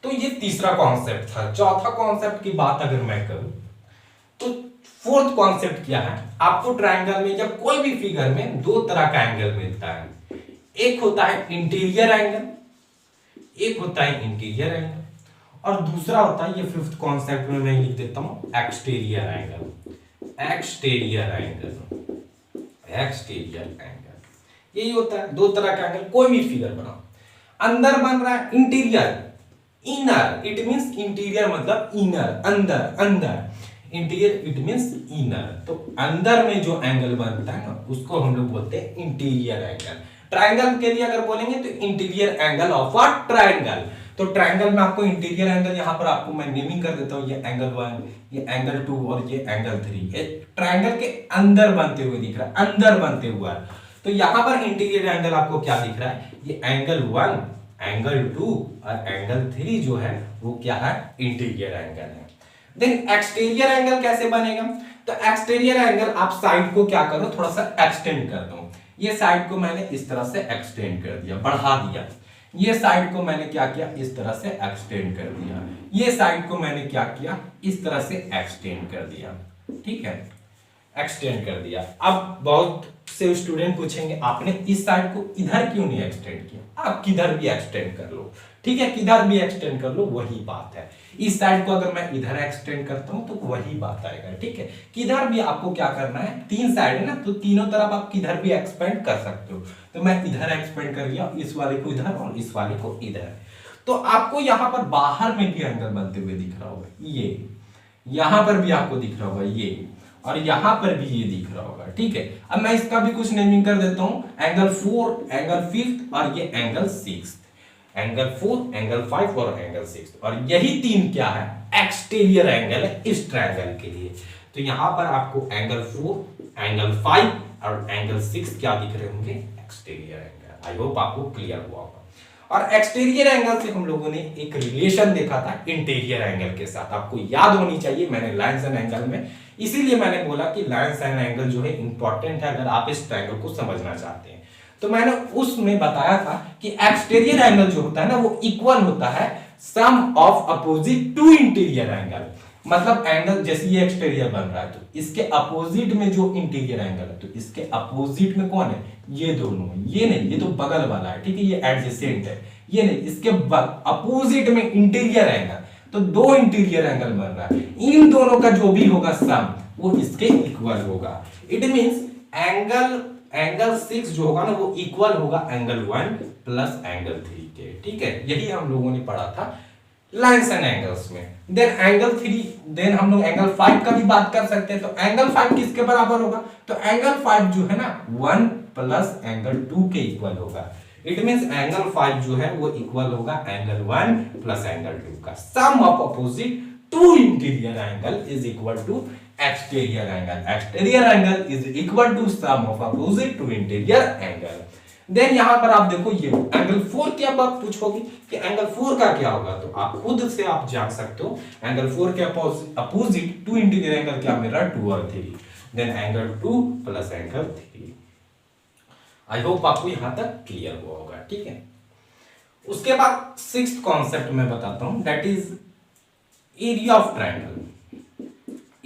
तो ये तीसरा कॉन्सेप्ट था। चौथा कॉन्सेप्ट की बात अगर मैं करूं तो फोर्थ कॉन्सेप्ट क्या है, आपको ट्रायंगल में या कोई भी फिगर में दो तरह का एंगल मिलता है, एक होता है इंटीरियर एंगल, एक होता है इंटीरियर एंगल, और दूसरा होता है, ये फिफ्थ कॉन्सेप्ट में मैं लिख देता हूं, exterior angle. Exterior angle, exterior angle यही होता है, दो तरह का एंगल। कोई भी फिगर बनाओ, अंदर बन रहा है interior, inner it means interior मतलब इनर, अंदर, अंदर, इंटीरियर इट मींस इनर। तो अंदर में जो एंगल बनता है ना उसको हम लोग बोलते हैं इंटीरियर एंगल। ट्रायंगल के लिए अगर बोलेंगे तो interior angle of a triangle. तो ट्रायंगल में आपको इंटीरियर एंगल, यहां पर आपको मैं नेमिंग कर देता हूं, ये एंगल 1, ये एंगल 2 और ये एंगल 3, ये ट्रायंगल के अंदर बनते हुए दिख रहा है, अंदर बनते हुए। तो यहां पर इंटीरियर एंगल आपको क्या दिख रहा है, ये एंगल 1, एंगल 2 और एंगल 3 जो है वो क्या है, इंटीरियर एंगल है। देन एक्सटीरियर एंगल कैसे बनेगा, तो एक्सटीरियर एंगल आप साइड को क्या करो, थोड़ा सा एक्सटेंड कर दो। ये साइड को मैंने इस तरह से एक्सटेंड कर दिया, बढ़ा दिया। ये साइड को मैंने क्या किया, इस तरह से एक्सटेंड कर दिया। ये साइड को मैंने क्या किया, इस तरह से एक्सटेंड कर दिया, ठीक है, एक्सटेंड कर दिया। अब बहुत से स्टूडेंट पूछेंगे आपने इस साइड को इधर क्यों नहीं एक्सटेंड किया, आप किधर भी एक्सटेंड कर लो, ठीक है, किधर भी एक्सटेंड कर लो, वही बात है। इस साइड को अगर मैं इधर एक्सटेंड करता हूं तो वही बात आएगा, ठीक है। किधर भी आपको क्या करना है, तीन साइड है ना, तो तीनों तरफ आप किधर भी एक्सपेंड कर सकते हो। तो मैं इधर एक्सपेंड कर लिया, इस वाले को इधर और इस वाले को इधर। तो आपको यहां पर बाहर में भी एंगल बनते हुए दिख रहा होगा, ये यहां पर भी आपको दिख रहा होगा ये, और यहां पर भी ये दिख रहा होगा, ठीक है। अब मैं इसका भी कुछ नेमिंग कर देता हूं, एंगल 4, एंगल 5 और ये एंगल 6, एंगल 4, एंगल 5 और एंगल 6, और यही तीन क्या है, एक्सटीरियर एंगल है इस ट्रायंगल के लिए। तो यहां पर आपको एंगल 4, एंगल 5 और एंगल 6 क्या दिख रहे होंगे, एक्सटीरियर एंगल। आई होप आपको क्लियर हुआ होगा। और एक्सटीरियर एंगल से हम लोगों ने एक रिलेशन देखा था इंटीरियर एंगल के साथ, आपको याद होनी चाहिए, मैंने लाइंस एंड एंगल में, इसीलिए मैंने बोला कि लाइंस एंड एंगल जो है इंपॉर्टेंट है अगर आप इस ट्रायंगल को समझना चाहते हैं। तो मैंने उसमें बताया था कि एक्सटीरियर एंगल जो होता है ना वो इक्वल होता है sum of opposite to interior angle. मतलब एंगल जैसे ये एक्सटीरियर बन रहा है तो इसके अपोजिट में जो इंटीरियर एंगल है, तो इसके अपोजिट में कौन है, ये दोनों, ये नहीं, ये तो बगल वाला है, ठीक है, ये एडजेसेंट है, ये नहीं, इसके अपोजिट में इंटीरियर एंगल, तो दो इंटीरियर एंगल बन रहा है, इन दोनों का जो भी होगा सम वो इसके इक्वल होगा। इट मींस एंगल 6 जो होगा ना वो इक्वल होगा एंगल 1 प्लस एंगल 3 के, ठीक है। यही हम लोगों ने पढ़ा था लाइंस एंड एंगल्स में। देन एंगल 3, देन हम लोग एंगल 5 का भी बात कर सकते हैं। तो एंगल 5 किसके बराबर होगा, तो एंगल 5 जो है ना 1 प्लस एंगल 2 के इक्वल होगा। इट मींस एंगल 5 जो है वो इक्वल होगा एंगल 1 प्लस एंगल 2 का। Sum of opposite to interior angle is equal to exterior angle. Exterior angle is equal to sum of opposite to interior angle. Then यहां पर आप देखो ये एंगल 4 की अब आप पूछोगे कि एंगल 4 का क्या होगा, तो आप खुद से आप जान सकते हो। एंगल 4 के अपोजिट टू इंटीरियर एंगल क्या मिल रहा है, 2 और 3। Then angle 2 plus angle 3। I hope आपको यहां तक क्लियर हुआ होगा, ठीक है। उसके बाद सिक्स्थ कॉन्सेप्ट मैं बताता हूं, that is area of triangle.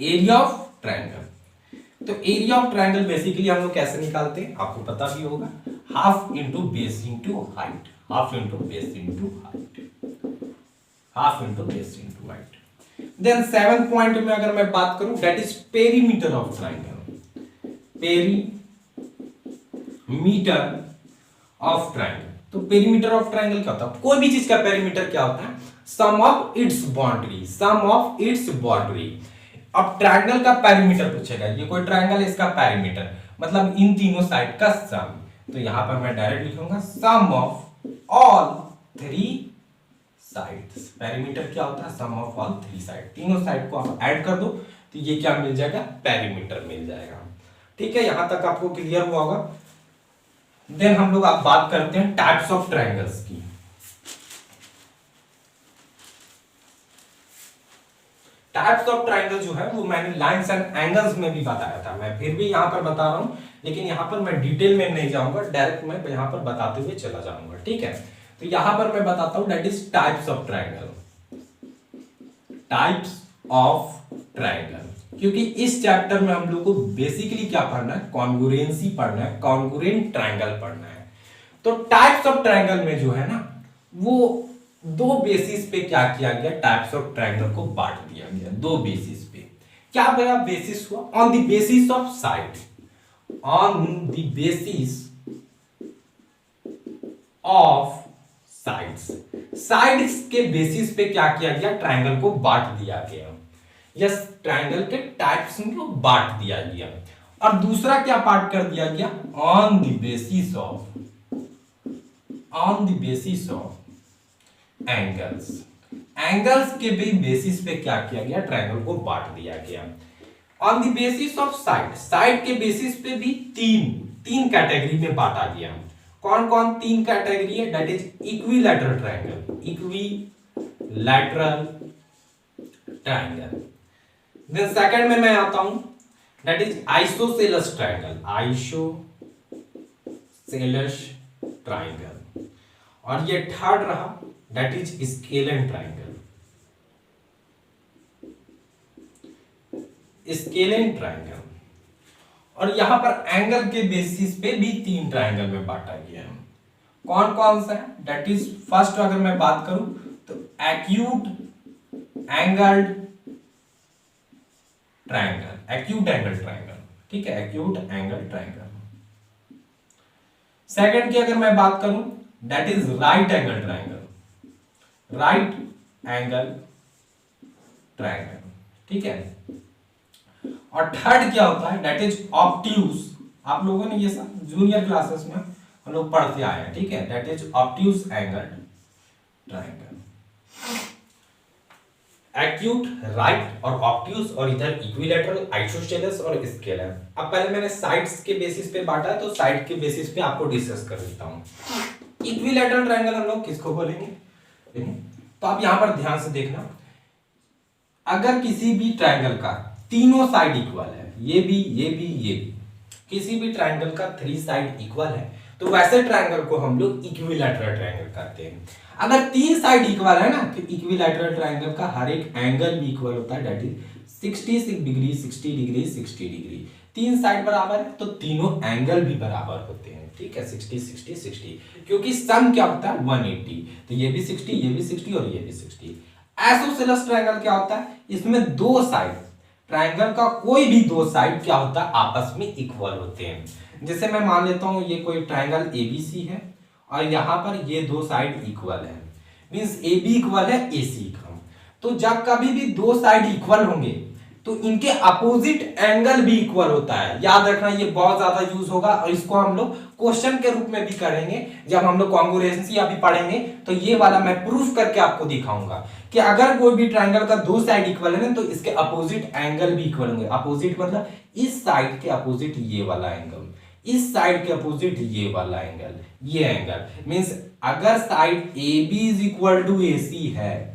Area of triangle, तो एरिया ऑफ ट्रायंगल बेसिकली हम लोग कैसे निकालते हैं आपको पता भी होगा, half into base into height, half into base into height, half into base into height. Then 7th point में अगर मैं बात करूं, that is perimeter of triangle. Perimeter of triangle, तो पेरीमीटर ऑफ ट्रायंगल क्या होता है, कोई भी चीज का पेरीमीटर क्या होता है, sum of its boundary, sum of its boundary. अब ट्रायंगल का पेरीमीटर पूछेगा, ये कोई ट्रायंगल है, इसका पेरीमीटर मतलब इन तीनों साइड का सम। तो यहां पर मैं डायरेक्ट लिखूंगा सम ऑफ ऑल 3 साइड्स। पेरीमीटर क्या होता है, सम ऑफ ऑल 3 साइड, तीनों साइड को आप ऐड कर दो तो ये क्या मिल जाएगा, पेरीमीटर मिल जाएगा, ठीक है। यहां तक आपको क्लियर हुआ होगा। देन हम लोग आप बात करते हैं टाइप्स ऑफ ट्रायंगल्स की। टाइप्स ऑफ ट्राइंगल जो है वो मैंने लाइंस एंड एंगल्स में भी बताया था, मैं फिर भी यहाँ पर बता रहा हूँ, लेकिन यहाँ पर मैं डिटेल में नहीं जाऊंगा, डायरेक्ट मैं यहाँ पर बताते हुए चला जाऊंगा, ठीक है। तो यहाँ पर मैं बताता हूँ that is types of triangle, types of triangle, क्योंकि इस चैप्टर में हम लोग को बेसिकली क्या पढ़ना है, कॉन्ग्रुएंसी पढ़ना है, कॉन्ग्रुएंट ट्राइंगल पढ़ना है। तो टाइप्स ऑफ ट्राइंगल में जो है ना वो दो बेसिस पे क्या किया गया, टाइप्स ऑफ ट्राइंगल को बांट दिया गया दो बेसिस पे। क्या बड़ा बेसिस हुआ, on the basis of side, on the basis of sides, sides के बेसिस पे क्या किया गया, ट्राइंगल को बांट दिया गया, यस ट्राइंगल के टाइप्स को बांट दिया गया। और दूसरा क्या पार्ट कर दिया गया, on the basis of angles, angles के भी बेसिस पे क्या किया गया, ट्राइंगल को बांट दिया गया। On the basis of side, side के बेसिस पे भी तीन कैटेगरी में बांटा गया। कौन कौन तीन कैटेगरी है, that is equilateral triangle, equilateral triangle. Then second में मैं आता हूं, that is isosceles triangle, isosceles triangle. और ये थर्ड रहा, that is scalene triangle, scalene triangle. और यहां पर एंगल के बेसिस पे भी तीन ट्राइंगल में बांटा गया है। कौन कौन सा है, दैट इज फर्स्ट अगर मैं बात करूं तो acute angled triangle, acute angle triangle, ठीक है, एक्यूट एंगल ट्राइंगल। सेकंड की अगर मैं बात करूं that is right angle triangle, right angle triangle, ठीक है। और थर्ड क्या होता है, दैट इज ऑब्ट्यूज, आप लोगों ने ये सब जूनियर क्लासेस में हम लोग पढ़ते आए हैं, ठीक है, that is obtuse angle triangle. Acute, right और ऑब्ट्यूज, और इधर इक्विलैटरल, आइसोसेलेस और स्केलर। अब पहले मैंने साइड्स के बेसिस पे बांटा है, तो साइड के बेसिस पे आपको डिस्कस कर देता हूं। इक्विलैटरल ट्राइंगल हम लोग किसको बोलेंगे, तो आप यहां पर ध्यान से देखना, अगर किसी भी ट्राइंगल का तीनों साइड इक्वल है, ये भी, ये भी, ये भी, किसी भी ट्राइंगल का थ्री साइड इक्वल है, तो वैसे ट्राइंगल को हम लोग इक्विलैटरल ट्राइंगल कहते हैं। अगर तीन साइड इक्वल है ना, तो इक्विलैटरल ट्राइंगल का हर एक एंगल भी इक्वल होता है, that is 66 degree, 60 degree, 60 degree. तीन साइड बराबर है तो तीनों एंगल भी बराबर होते हैं, ठीक है, 60 60 60, क्योंकि सम क्या होता है 180, तो ये भी 60, ये भी 60 और ये भी 60। आइसोसेलेस ट्राइंगल क्या होता है, इसमें दो साइड, ट्राइंगल का कोई भी दो साइड क्या होता है, आपस में इक्वल होते हैं। जैसे मैं मान लेता हूं ये कोई ट्राइंगल एबीसी है और यहां पर ये दो साइड इक्वल है, मींस एबी इक्वल है एसी का। तो जब कभी भी दो साइड इक्वल होंगे तो इनके अपोजिट एंगल भी इक्वल होता है, याद रखना, ये बहुत ज्यादा यूज होगा और इसको हम लोग क्वेश्चन के रूप में भी करेंगे जब हम लोग कॉन्ग्रुएंसी अभी पढ़ेंगे। तो ये वाला मैं प्रूफ करके आपको दिखाऊंगा कि अगर कोई भी ट्राइंगल का दो साइड इक्वल है ना, तो इसके अपोजिट एंगल भी इक्वल होंगे। अपोजिट मतलब इस साइड के अपोजिट ये वाला एंगल, इस साइड के अपोजिट ये वाला एंगल, ये एंगल मींस अगर side AB is equal to AC है,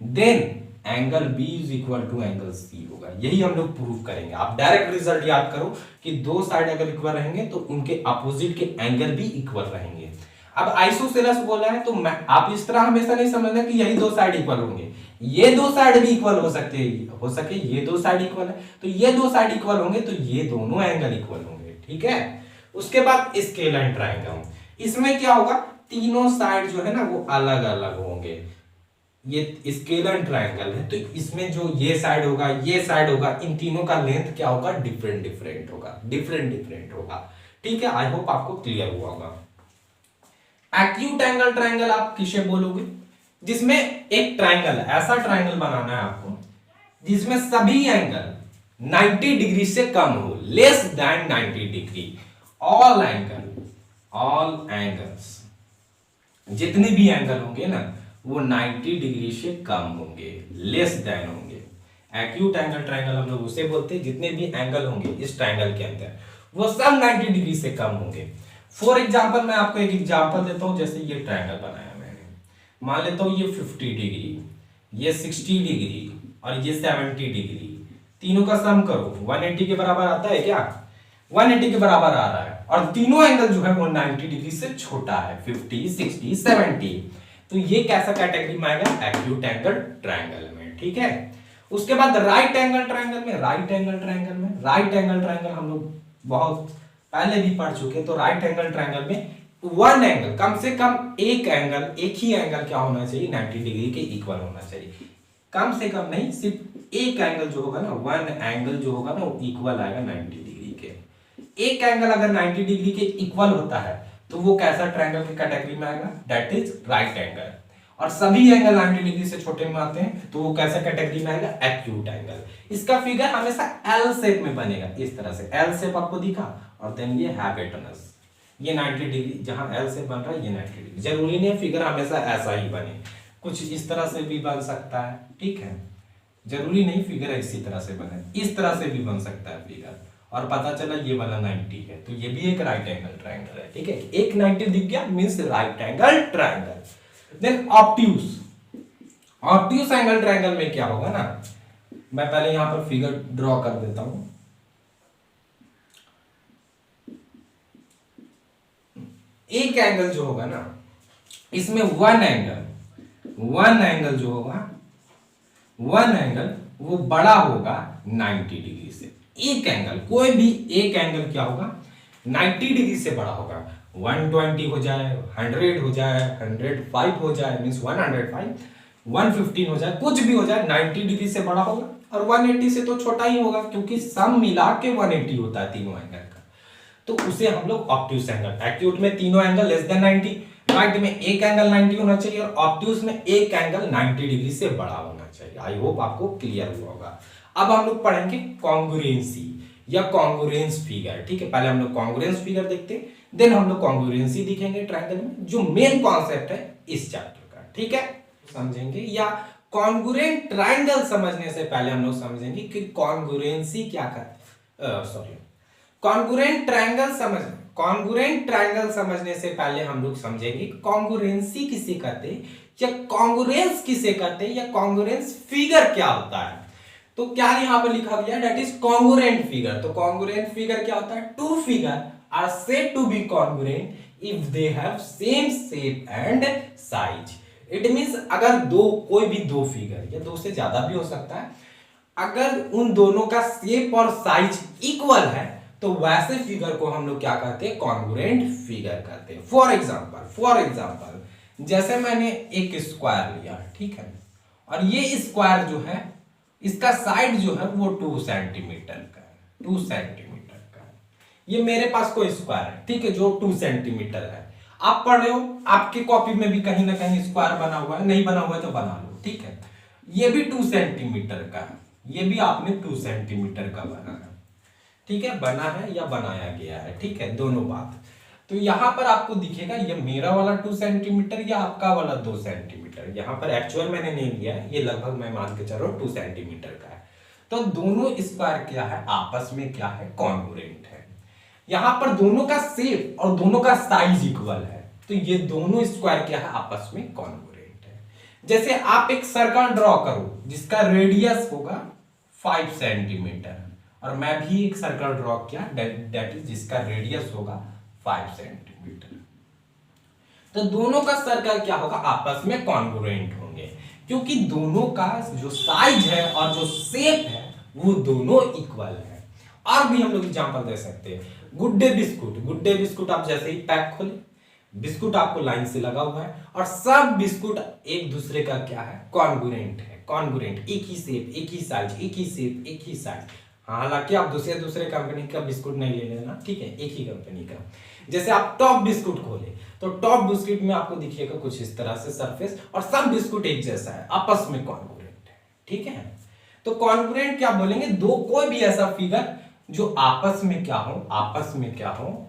then angle B is equal to angle C होगा। यही हम लोग प्रूफ करेंगे। आप डायरेक्ट रिजल्ट याद करो कि दो साइड अगर इक्वल रहेंगे तो उनके अपोजिट के एंगल भी इक्वल रहेंगे। अब आइसोसेलेस बोला है तो आप इस तरह हमेशा नहीं समझना कि यही दो साइड इक्वल होंगे, ये दो साइड भी इक्वल हो सके ये दो साइड इक्वल है तो ये दो साइड इक्वल होंगे तो ये दोनों एंगल इक्वल होंगे, ठीक है। उसके बाद स्केलर ट्राइंगल, इसमें क्या होगा, तीनों साइड जो है ना वो अलग अलग होंगे। ये स्केलर ट्राइंगल है तो इसमें जो ये साइड होगा, ये साइड होगा, इन तीनों का लेंथ क्या होगा, डिफरेंट डिफरेंट होगा, ठीक है। आई होप आपको क्लियर हुआ होगा। एक्यूट एंगल ट्राइंगल आप किसे बोलोगे, जिसमें एक ट्राइंगल, ऐसा ट्राइंगल बनाना है आपको जिसमें सभी एंगल 90 डिग्री से कम हो, less than 90 degree. All angles, जितने भी एंगल होंगे ना वो 90 डिग्री से कम होंगे, लेस देन होंगे। एक्यूट एंगल ट्राइंगल हम लोग उसे बोलते हैं जितने भी एंगल होंगे इस ट्राइंगल के अंदर वो सब 90 डिग्री से कम होंगे। फॉर एग्जांपल मैं आपको एक एग्जांपल देता हूं, जैसे ये ट्राइंगल बनाया मैंने, मान लेता हूं ये 50 डिग्री, ये 60 डिग्री और ये 70 डिग्री, तीनों का सम करो 180 के बराबर आता है क्या? 180 के बराबर आ रहा है, और तीनों एंगल जो है वो 90 डिग्री से छोटा है, 50, 60, 70। तो ये कैसा कैटेगरी में आएगा? एक्यूट एंगल ट्रायंगल में, ठीक है। उसके बाद राइट एंगल ट्रायंगल में, राइट एंगल ट्रायंगल हम लोग बहुत पहले भी पढ़ चुके हैं। तो राइट एंगल ट्रायंगल में वन एंगल, कम से कम एक एंगल, एक ही एंगल क्या होना चाहिए? 90 डिग्री के इक्वल होना चाहिए। कम से कम नहीं, सिर्फ एक एंगल जो होगा ना, वन एंगल जो होगा ना, वो इक्वल आएगा 90 डिग्री के। एक एंगल अगर 90 डिग्री के इक्वल होता है तो वो कैसा ट्रायंगल की कैटेगरी में आएगा? That is right angle. और सभी एंगल 90 डिग्री से छोटे में आते हैं तो वो कैसा कैटेगरी में आएगा? Acute angle. इसका फिगर हमेशा एल शेप में बनेगा, इस तरह से एल शेप आपको दिखा, और देन ये हाइपोटेनस, ये 90 डिग्री, जहां एल से बन रहा है ये 90 डिग्री। जरूरी नहीं फिगर हमेशा ऐसा ही बने, कुछ इस तरह से भी बन सकता है, ठीक है। जरूरी नहीं फिगर इसी तरह से बने, इस तरह से भी बन सकता है फिगर, और पता चला ये वाला 90 है, तो ये भी एक राइट एंगल ट्रायंगल है, ठीक है। एक 90 दिख गया means right angle triangle. Then obtuse, obtuse angle triangle में क्या होगा ना, मैं पहले यहां पर फिगर ड्रॉ कर देता हूं। एक एंगल जो होगा ना, इसमें वन एंगल जो होगा, वन एंगल वो बड़ा होगा 90 डिग्री से। एक एंगल, कोई भी एक एंगल क्या होगा? 90 डिग्री से बड़ा होगा। 120 हो जाए, 100 हो जाए, 105 हो जाए मींस 105, 115 हो जाए, कुछ भी हो जाए, 90 डिग्री से बड़ा होगा। और 180 से तो छोटा ही होगा, क्योंकि सम मिला के 180 होता है तीनों एंगल का। तो उसे हम लोग ऑब्ट्यूज एंगल, एक्यूट में तीनों एंगल लेस देन 90, राइट में एक एंगल 90 होना चाहिए, और ऑब्ट्यूज में एक एंगल 90 डिग्री से बड़ा होना चाहिए। आई होप आपको क्लियर हुआ होगा। अब हम लोग पढ़ेंगे कॉन्ग्रुएंसी या कॉन्ग्रुएंस फिगर, ठीक है। पहले हम लोग कॉन्ग्रुएंस फिगर देखते हैं, देन हम लोग कॉन्ग्रुएंसी दिखेंगे ट्रायंगल में, जो मेन कॉन्सेप्ट है इस चैप्टर का, ठीक है। समझेंगे, या कॉन्ग्रुएंट ट्रायंगल समझने से पहले हम लोग समझेंगे कि कॉन्ग्रुएंसी क्या करते हैं, सॉरी, कॉन्ग्रुएंट ट्रायंगल समझने से पहले हम लोग समझेंगे कॉन्ग्रुएंसी किसे कहते हैं, या कॉन्ग्रुएंस किसे कहते हैं, या कॉन्ग्रुएंस फिगर क्या होता है। तो क्या यहां पर लिखा गया? That is congruent figure. तो कॉन्ग्रुएंट फिगर क्या होता है? Two figure are said to be congruent if they have same shape and size. It means अगर कोई भी दो फिगर, या दो से ज्यादा भी हो सकता है, अगर उन दोनों का शेप और साइज इक्वल है तो वैसे फिगर को हम लोग क्या कहते हैं? कॉन्ग्रुएंट फिगर कहते हैं। फॉर एग्जांपल जैसे मैंने एक स्क्वायर लिया, ठीक है, और ये स्क्वायर जो है, इसका साइड जो है वो 2 सेंटीमीटर का है, 2 सेंटीमीटर का है। ये मेरे पास कोई स्क्वायर है, ठीक है, जो 2 सेंटीमीटर है। आप पढ़ रहे हो, आपकी कॉपी में भी कहीं ना कहीं स्क्वायर बना हुआ है, नहीं बना हुआ है तो बना लो, ठीक है। ये भी 2 सेंटीमीटर का है, ये भी आपने 2 सेंटीमीटर का बना है, ठीक है, बना है या बनाया गया है, ठीक है, दोनों बात। तो यहां पर आपको दिखेगा ये मेरा वाला 2 सेंटीमीटर या आपका वाला 2 सेंटीमीटर। यहां पर एक्चुअल मैंने नहीं लिया है, ये लगभग मैं मान के चल रहा हूं 2 सेंटीमीटर का है। तो दोनों स्क्वायर क्या है? आपस में क्या है? कॉन्ग्रुएंट है। यहां पर दोनों का शेप और दोनों का साइज इक्वल है, तो ये दोनों स्क्वायर क्या है? आपस में कॉन्ग्रुएंट है। जैसे आप एक सर्कल ड्रॉ करो जिसका रेडियस होगा 5 सेंटीमीटर, और मैं भी एक सर्कल ड्रॉ किया दैट इज जिसका रेडियस होगा 5 सेंटीमीटर। तो दोनों का सर्कल क्या होगा? आपस में कॉन्ग्रुएंट होंगे, क्योंकि दोनों का जो साइज है और जो शेप है वो दोनों इक्वल है। और भी हम लोग एग्जांपल दे सकते हैं। गुड डे बिस्कुट आप जैसे ही पैक खोले, बिस्कुट आपको लाइन से लगा हुआ है, और सब बिस्कुट एक दूसरे का क्या है? कॉन्ग्रुएंट है, कॉन्ग्रुएंट, एक ही शेप, एक ही साइज, एक ही शेप, एक ही साइज। हालांकि आप दूसरे कंपनी का बिस्कुट नहीं ले लेना, ठीक है, एक ही कंपनी का। जैसे आप टॉप बिस्कुट खोले तो टॉप बिस्कुट में आपको दिखेगा कुछ इस तरह से सरफेस, और सब बिस्कुट एक जैसा है, आपस में कॉन्ग्रुएंट है, ठीक है। तो कॉन्ग्रुएंट क्या बोलेंगे? दो कोई भी ऐसा फिगर जो आपस में क्या हो,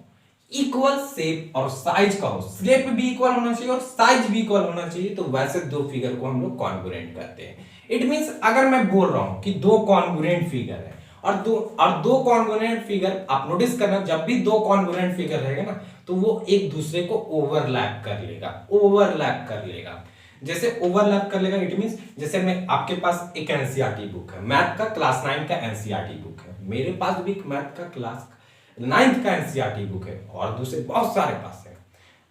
इक्वल शेप और साइज का हो, शेप भी इक्वल होना चाहिए और साइज भी इक्वल होना चाहिए, तो वैसे दो फिगर को हम लोग कॉन्ग्रुएंट कहते हैं। इट मींस अगर मैं बोल रहा हूं कि दो कॉन्ग्रुएंट फिगर है, और दो कॉन्ग्रुएंट फिगर, आप नोटिस करना, जब भी दो कॉन्ग्रुएंट फिगर रहेगा ना तो वो एक दूसरे को ओवरलैप कर लेगा। जैसे ओवरलैप कर लेगा, इट मींस जैसे मैं आपके पास एक एनसीईआरटी बुक है, मैथ का क्लास 9 का एनसीईआरटी बुक है, मेरे पास भी एक मैथ का क्लास 9 का एनसीईआरटी बुक है और दूसरे बहुत सारे पास है।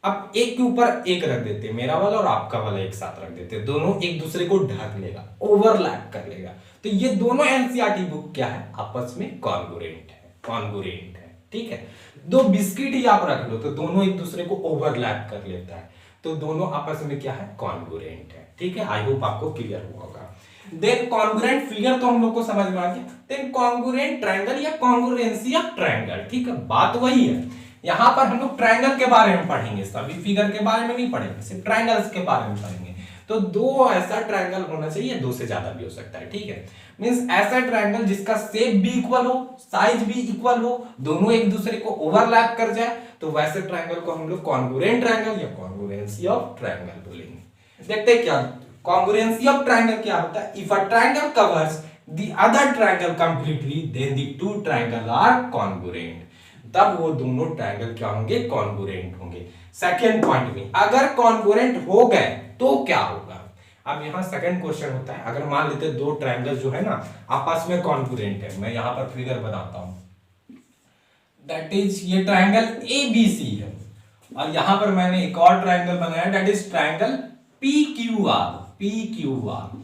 अब एक के ऊपर एक रख देते हैं, मेरा वाला और आपका वाला एक साथ रख देते हैं, दोनों एक दूसरे को ढक लेगा, ओवरलैप कर लेगा। तो ये दोनों एनसीईआरटी बुक क्या है, आपस में कॉन्ग्रुएंट है, कॉन्ग्रुएंट है, ठीक है। दो बिस्किट ही आप रख लो तो दोनों एक दूसरे को ओवरलैप कर लेता है, तो दोनों आपस में क्या है, कॉन्ग्रुएंट है, ठीक है। आई होप आपको क्लियर हुआ होगा। देन कॉन्ग्रुएंट फिगर तो हम लोग को समझ में आ गया। देन कॉन्ग्रुएंट ट्रायंगल या कॉन्ग्रुएंसी ऑफ ट्रायंगल, ठीक है, बात वही है। यहां पर हम लोग ट्रायंगल के बारे में पढ़ेंगे, सभी फिगर के बारे में नहीं पढ़ेंगे, सिर्फ ट्रायंगल्स के बारे में पढ़ेंगे। तो दो ऐसा ट्रायंगल होना चाहिए, दो से ज्यादा भी हो सकता है, ठीक है। मींस ऐसा ट्रायंगल जिसका शेप भी इक्वल हो, साइज भी इक्वल हो, दोनों एक दूसरे को ओवरलैप कर जाए, तो वैसे ट्रायंगल को हम लोग कॉन्ग्रुएंट ट्रायंगल या कॉन्ग्रुएंसी ऑफ ट्रायंगल बोलेंगे। देखते हैं क्या कॉन्ग्रुएंसी ऑफ ट्रायंगल क्या होता है। If a triangle covers the other triangle completely then the two triangle are congruent, तब वो दोनों ट्रायंगल क्या होंगे, कॉन्ग्रुएंट होंगे। सेकंड पॉइंट में अगर कॉन्ग्रुएंट हो गए तो क्या होगा। अब यहां सेकंड क्वेश्चन होता है, अगर मान लेते दो ट्रायंगल जो है ना आपस में कॉन्ग्रुएंट है, मैं यहां पर फिगर बनाता हूं, दैट इज ये ट्रायंगल एबीसी है और यहां पर मैंने एक और ट्रायंगल बनाया that is triangle PQR, PQR,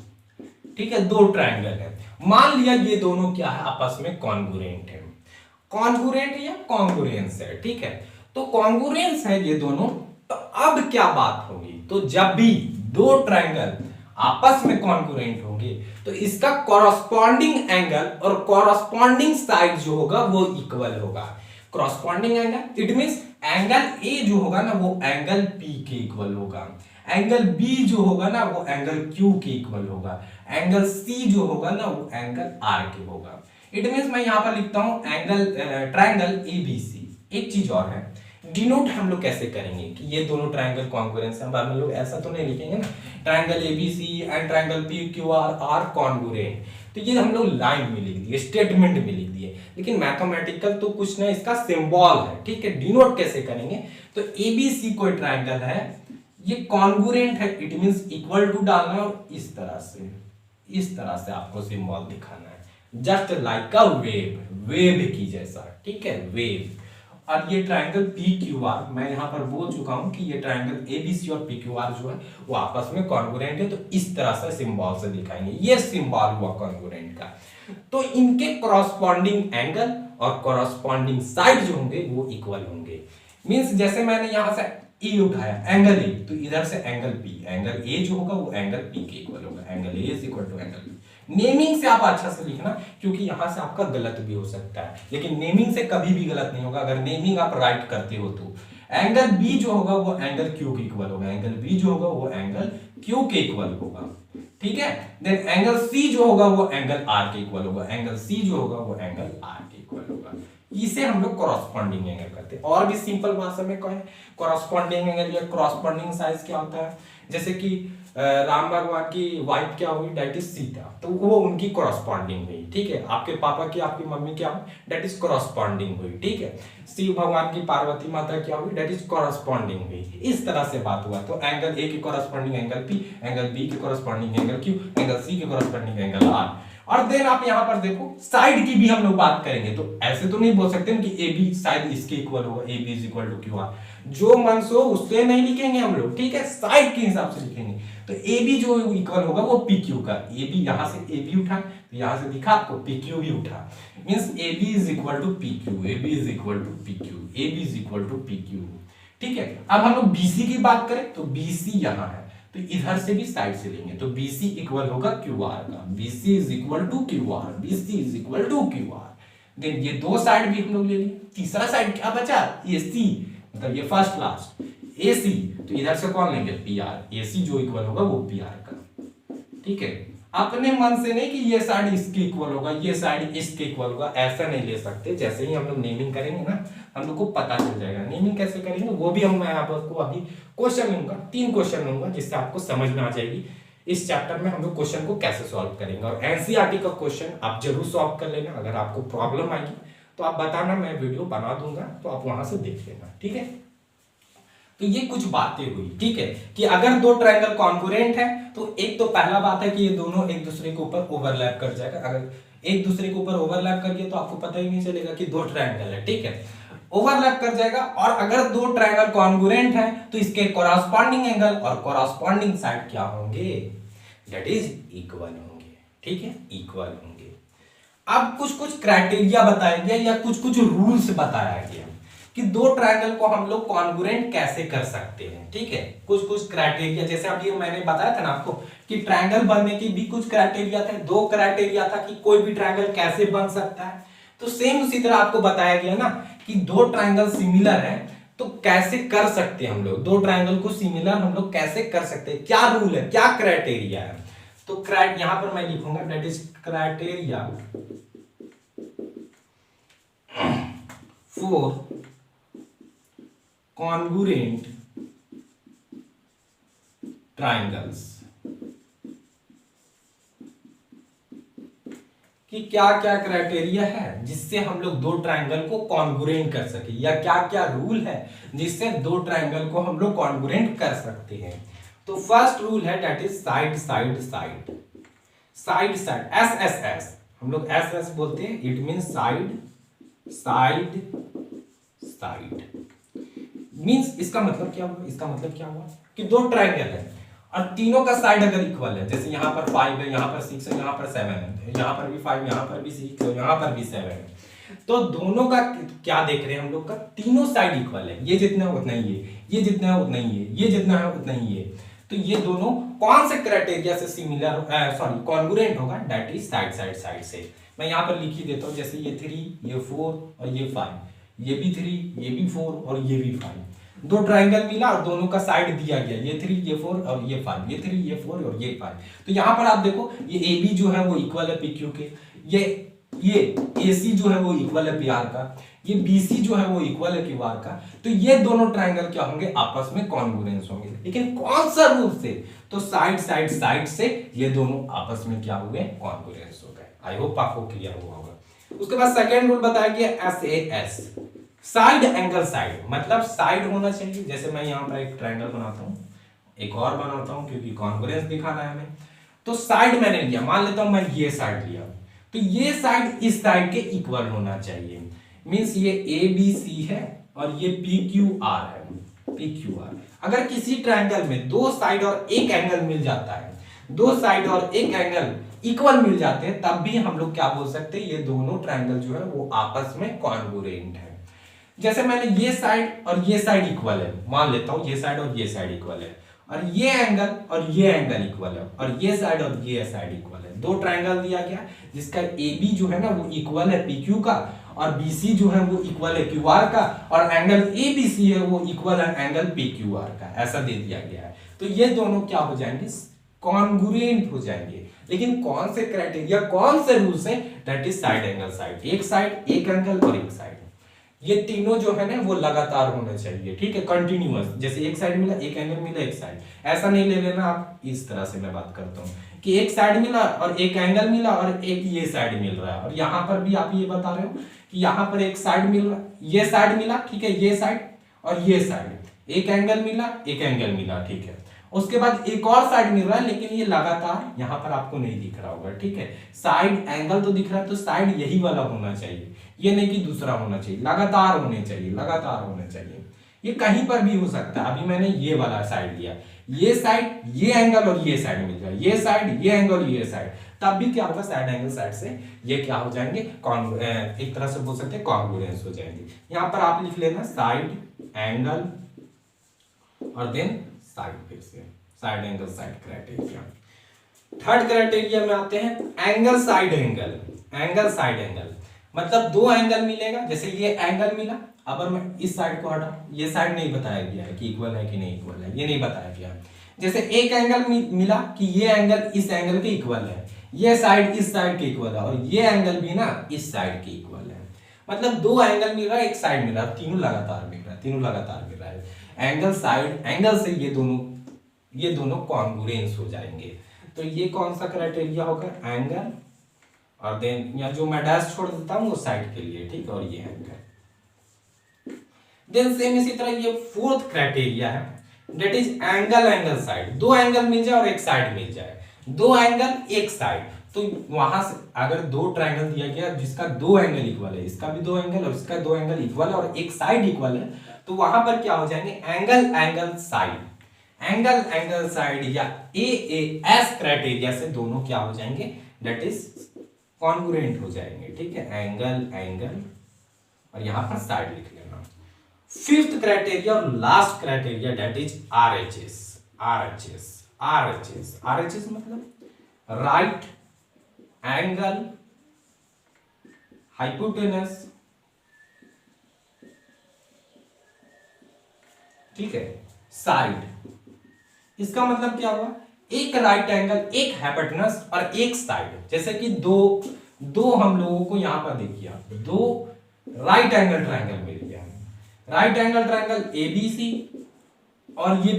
ठीक है। दो ट्रायंगल है, मान लिया ये दोनों क्या है, आपस में कॉन्ग्रुएंट है, कॉन्ग्रुएंट या कॉन्ग्रुएंस है, ठीक है। तो कॉन्ग्रुएंस है ये दोनों, तो अब क्या बात होगी, तो जब भी दो ट्रायंगल आपस में कॉन्ग्रुएंट होंगे तो इसका कॉरस्पॉन्डिंग एंगल और कॉरस्पॉन्डिंग साइड जो होगा वो इक्वल होगा। Corresponding angle it means angle ए जो होगा ना वो एंगल पी के इक्वल होगा, एंगल बी जो होगा ना वो एंगल क्यू के इक्वल होगा, एंगल सी जो होगा ना वो एंगल आर के होगा। इट मींस मैं यहां पर लिखता हूं एंगल ट्रायंगल एबीसी। एक चीज और है, डिनोट हम लोग कैसे करेंगे कि ये दोनों ट्रायंगल कॉन्ग्रुएंस हैं। हम लोग ऐसा तो नहीं लिखेंगे ना triangle ABC and triangle PQR are congruent, तो ये हम लोग लाइन में लिख दिए, स्टेटमेंट में लिख दिए। लेकिन मैथमेटिकल तो कुछ नहीं, इसका सिंबल है, ठीक है। डिनोट कैसे करेंगे, तो एबीसी कोई ट्रायंगल है, ये कॉन्ग्रुएंट है, इट मींस इक्वल टू डालना और इस तरह से आपको सिंबल दिखाना है, just like a wave, wave की जैसा, ठीक है, वेव। और ये ट्रायंगल पीक्यूआर मैं यहां पर बोल चुका हूं कि ये ट्रायंगल एबीसी और पीक्यूआर जो है वो आपस में कॉन्ग्रुएंट है, तो इस तरह से सिंबल से दिखाएंगे, ये सिंबल हुआ कॉन्ग्रुएंट का। तो इनके कॉरस्पॉन्डिंग एंगल और कॉरस्पॉन्डिंग साइड जो होंगे वो इक्वल होंगे। मींस जैसे मैंने यहां से ए उठाया एंगल ए, तो इधर से एंगल बी, एंगल ए जो होगा वो एंगल बी के इक्वल होगा, angle A is equal to angle B. Naming से आप अच्छा से लिखना, क्योंकि यहां से आपका गलत भी हो सकता है, लेकिन नेमिंग से कभी भी गलत नहीं होगा अगर नेमिंग आप राइट करते हो तो। एंगल बी जो होगा वो एंगल क्यू के इक्वल होगा, एंगल बी जो होगा वो एंगल क्यू के इक्वल होगा, ठीक है। देन एंगल सी जो होगा वो एंगल आर के इक्वल होगा, एंगल सी जो होगा वो एंगल आर के इक्वल होगा। इसे हम लोग कॉरस्पॉन्डिंग एंगल करते हैं। और भी सिंपल भाषा में कहें कॉरस्पॉन्डिंग एंगल या कॉरस्पॉन्डिंग साइज क्या होता है, जैसे कि राम भगवान की वाइफ क्या हुई, डेट इज सीता, तो वो उनकी कॉरस्पॉन्डिंग हुई, ठीक है। आपके पापा की आपकी मम्मी क्या हुई, डेट इज कॉरस्पॉन्डिंग हुई, ठीक है। शिव भगवान की पार्वती माता क्या हुई, डेट इज कॉरस्पॉन्डिंग हुई। इस तरह से बात हुआ, तो एंगल ए के corresponding angle P, angle B के corresponding angle Q, angle C के कॉरस्पॉन्डिंग एंगल आर। और देन आप यहां पर देखो साइड की भी हम लोग बात करेंगे, तो ऐसे तो नहीं बोल सकते कि ए बी साइड इसके इक्वल होगा, A B is equal to Q R, जो मन सो उससे नहीं लिखेंगे हम लोग, ठीक है, साइड के हिसाब से लिखेंगे। तो ए बी जो इक्वल होगा वो पी क्यू का, ए बी यहां से ए बी उठा तो यहां से दिखा आपको पी क्यू भी उठा, means A B is equal to P Q, A B is equal to P Q, A B is equal to P Q, ठीक है। अब हम लोग बीसी की बात करें तो बीसी यहां है, तो इधर से भी साइड से लेंगे, तो BC इक्वल होगा QR का, BC is equal to QR, BC is equal to QR। Then ये दो साइड भी हम लोग ले लिए, तीसरा साइड क्या बचा, AC, मतलब ये फर्स्ट लास्ट AC, तो इधर से कौन लेंगे PR, AC जो इक्वल होगा वो PR का, ठीक है। अपने मन से नहीं कि ये साइड इसके इक्वल होगा, ये साइड इसके इक्वल होगा, ऐसा नहीं ले सकते। जैसे ही हम लोग नेमिंग करेंगे ना हम लोग को पता चल जाएगा नेमिंग कैसे करेंगे, वो भी मैं आपको अभी क्वेश्चन लूंगा, 3 क्वेश्चन लूंगा जिससे आपको समझ में आ जाएगी इस चैप्टर में हम लोग क्वेश्चन को कैसे सॉल्व करेंगे। और एनसीईआरटी का क्वेश्चन आप जरूर सॉल्व कर लेना, अगर आपको प्रॉब्लम आएगी तो आप बताना, मैं वीडियो बना दूंगा तो आप वहां से देख लेना, ठीक है। तो ये कुछ बातें हुई, ठीक है, कि अगर दो ट्रायंगल कॉन्ग्रुएंट है तो एक तो पहला बात है कि ये दोनों एक दूसरे के ऊपर ओवरलैप कर जाएगा। अगर एक दूसरे के ऊपर ओवरलैप कर गया तो आपको पता ही नहीं चलेगा कि दो ट्रायंगल है, ठीक है, ओवरलैप कर जाएगा। और अगर दो ट्रायंगल कॉन्ग्रुएंट है तो इसके कॉरस्पॉन्डिंग एंगल और कॉरस्पॉन्डिंग साइड क्या होंगे, दैट इज इक्वल होंगे, ठीक है, इक्वल होंगे। अब कुछ कुछ क्राइटेरिया बताया गया या कुछ कुछ रूल्स बताया गया कि दो ट्रायंगल को हम लोग कॉन्ग्रुएंट कैसे कर सकते हैं, ठीक है, कुछ कुछ क्राइटेरिया, जैसे अभी मैंने बताया था ना आपको कि ट्रायंगल बनने की भी कुछ क्राइटेरिया थे, दो क्राइटेरिया था कि कोई भी ट्रायंगल कैसे बन सकता है। तो सेम उसी तरह आपको बताया गया ना कि दो ट्रायंगल सिमिलर है तो कैसे कर सकते हैं हम लोग, दो ट्रायंगल को सिमिलर हम लोग कैसे कर सकते हैं, क्या रूल है, क्या क्राइटेरिया है। तो यहां पर मैं लिखूंगा that is criteria for congruent triangles, कि क्या क्या क्राइटेरिया है जिससे हम लोग दो ट्रायंगल को कॉन्ग्रुएंट कर सके, या क्या क्या रूल है जिससे दो ट्रायंगल को हम लोग कॉन्ग्रुएंट कर सकते हैं। तो फर्स्ट रूल है that is side side side, side side, S S S, हम लोग एस एस बोलते हैं, it mean side side side. Means इसका मतलब क्या हुआ, इसका मतलब क्या हुआ कि दो ट्रायंगल है और तीनों का साइड अगर इक्वल है, जैसे यहाँ पर 5 है, यहाँ पर 6 है, यहाँ पर 7 है, यहाँ पर भी 5, यहाँ पर भी 6 है, यहाँ पर भी 7 है, तो दोनों का क्या देख रहे हैं हम लोग का, तीनों साइड इक्वल है, ये जितना है उतना ही है, ये जितना है उतना ही है, ये जितना है उतना ही है। तो ये दोनों कौन से क्राइटेरिया से सिमिलर सॉरी कॉन्ग्रुएंट होगा, that is side side side से। मैं यहाँ पर लिख ही देता हूँ, जैसे ये 3, ये 4 और ये 5, ये भी 3, ये भी 4 और ये भी 5, दो ट्रायंगल मिला और दोनों का साइड दिया गया, ये 3, ये 4 और ये 5, ये 3, ये 4 और ये 5। तो यहाँ पर आप देखो ये ए बी जो है वो इक्वल है पी क्यू के, ये ए सी जो है वो इक्वल है पी आर का, ये बी सी जो है वो इक्वल है क्यू आर का। तो ये दोनों ट्रायंगल क्या होंगे, आपस में कॉन्ग्रुएंस होंगे। लेकिन कौन सा रूल से, तो साइड साइड साइड से ये दोनों आपस में क्या हुए, कॉन्ग्रुएंस हो गए। आई होप आपको क्लियर हुआ होगा। उसके बाद सेकेंड रूल बताया गया S A S, side angle side, मतलब साइड होना चाहिए। जैसे मैं यहाँ पर एक ट्रायंगल बनाता हूँ, एक और बनाता हूँ क्योंकि कॉन्ग्रुएंस दिखाना है हमें। तो साइड मैंने लिया, मान लेता हूँ मैं ये साइड लिया, तो ये साइड इस साइड के इक्वल होना चाहिए। मींस ये ए बी सी है और ये पी क्यू आर है, पी क्यू आर। अगर किसी ट्रायंगल में दो साइड और एक एंगल मिल जाता है, दो साइड और एक एंगल इक्वल मिल जाते हैं, तब भी हम लोग क्या बोल सकते हैं, ये दोनों ट्रायंगल जो है वो आपस में कॉन्ग्रुएंट है। जैसे मैंने ये साइड और ये साइड इक्वल है, मान लेता हूं ये साइड और ये साइड इक्वल है, और ये एंगल और ये एंगल इक्वल है, और ये साइड और ये साइड इक्वल है। दो ट्रायंगल दिया गया जिसका ए बी जो है ना वो इक्वल है पी क्यू का, और बी सी जो है वो इक्वल है क्यू आर का, और एंगल ए बी सी है वो इक्वल है एंगल पी क्यू आर का, ऐसा दे दिया गया है। तो ये दोनों क्या हो जाएंगे, कॉन्ग्रुएंट हो जाएंगे। लेकिन कौन से क्राइटेरिया, कौन से रूल से, that is side angle side, एक साइड एक एंगल और एक साइड, ये तीनों जो है ना वो लगातार होना चाहिए, ठीक है, कंटिन्यूअस। जैसे एक साइड मिला, एक एंगल मिला, एक साइड, ऐसा नहीं ले लेना आप। इस तरह से मैं बात करता हूँ कि एक साइड मिला और एक एंगल मिला और एक ये साइड मिल रहा है, और यहाँ पर भी आप ये बता रहे हो कि यहाँ पर एक साइड मिल रहा, ये साइड मिला, ठीक है, ये साइड और ये साइड, एक एंगल मिला, एक एंगल मिला, ठीक है। उसके बाद एक और साइड मिल रहा है, लेकिन ये लगातार यहाँ पर आपको नहीं दिख रहा होगा, ठीक है। साइड एंगल तो दिख रहा है, तो साइड यही वाला होना चाहिए, ये नहीं कि दूसरा होना चाहिए, लगातार होने चाहिए, लगातार होने चाहिए। ये कहीं पर भी हो सकता है। अभी मैंने ये वाला साइड लिया, ये साइड, ये एंगल और ये साइड मिल जाए, ये साइड, ये एंगल, ये साइड, तब भी क्या होगा, साइड एंगल साइड से ये क्या हो जाएंगे, एक तरह से बोल सकते हैं कॉन्ग्रुएंस हो जाएंगे। यहाँ पर आप लिख लेना साइड एंगल और देन साइड, फिर से side angle side criteria. Third criteria में आते हैं angle side angle, angle side angle, मतलब दो एंगल मिलेगा। जैसे ये एंगल मिला, अब मैं इस साइड को हटा, ये साइड नहीं बताया गया है कि इक्वल है कि नहीं इक्वल है, ये नहीं बताया गया। जैसे एक एंगल मिला कि ये एंगल इस एंगल के इक्वल है, ये साइड इस साइड के इक्वल है, और ये एंगल भी ना इस साइड के इक्वल है। मतलब दो एंगल मिल रहा है, एक साइड मिल रहा है, तीनों लगातार मिल रहा है, तीनों लगातार मिल रहा है। एंगल साइड एंगल से ये दोनों कॉन्ग्रुएंस हो जाएंगे। तो ये कौन सा क्राइटेरिया होगा, एंगल, और देन यहाँ जो मैं डैश छोड़ देता हूँ वो साइड के लिए, ठीक है, और ये एंगल। देन सेम इसी तरह ये फोर्थ क्राइटेरिया है, दैट इज एंगल साइड। दो एंगल मिल जाए और एक साइड मिल जाए, दो एंगल एक साइड, तो वहां से अगर दो ट्रायंगल दिया गया जिसका दो एंगल इक्वल है, इसका भी दो एंगल और इसका दो एंगल इक्वल है और एक साइड इक्वल है, तो वहां पर क्या हो जाएंगे, एंगल साइड या एएएस क्राइटेरिया से दोनों क्या हो जाएंगे, दैट इज कॉन्ग्रुएंट हो जाएंगे। ठीक है, एंगल और यहां पर साइड लिख लेना। फिफ्थ क्राइटेरिया और last criteria that is RHS मतलब राइट एंगल हाइपोटेनस। ठीक है, साइड, इसका मतलब क्या हुआ, एक राइट एंगल, एक हाइपोटेनस और एक साइड। जैसे कि दो हम लोगों को यहां पर देखिए, दो राइट एंगल ट्रायंगल मिल गया, राइट एंगल ट्रायंगल एबीसी और ये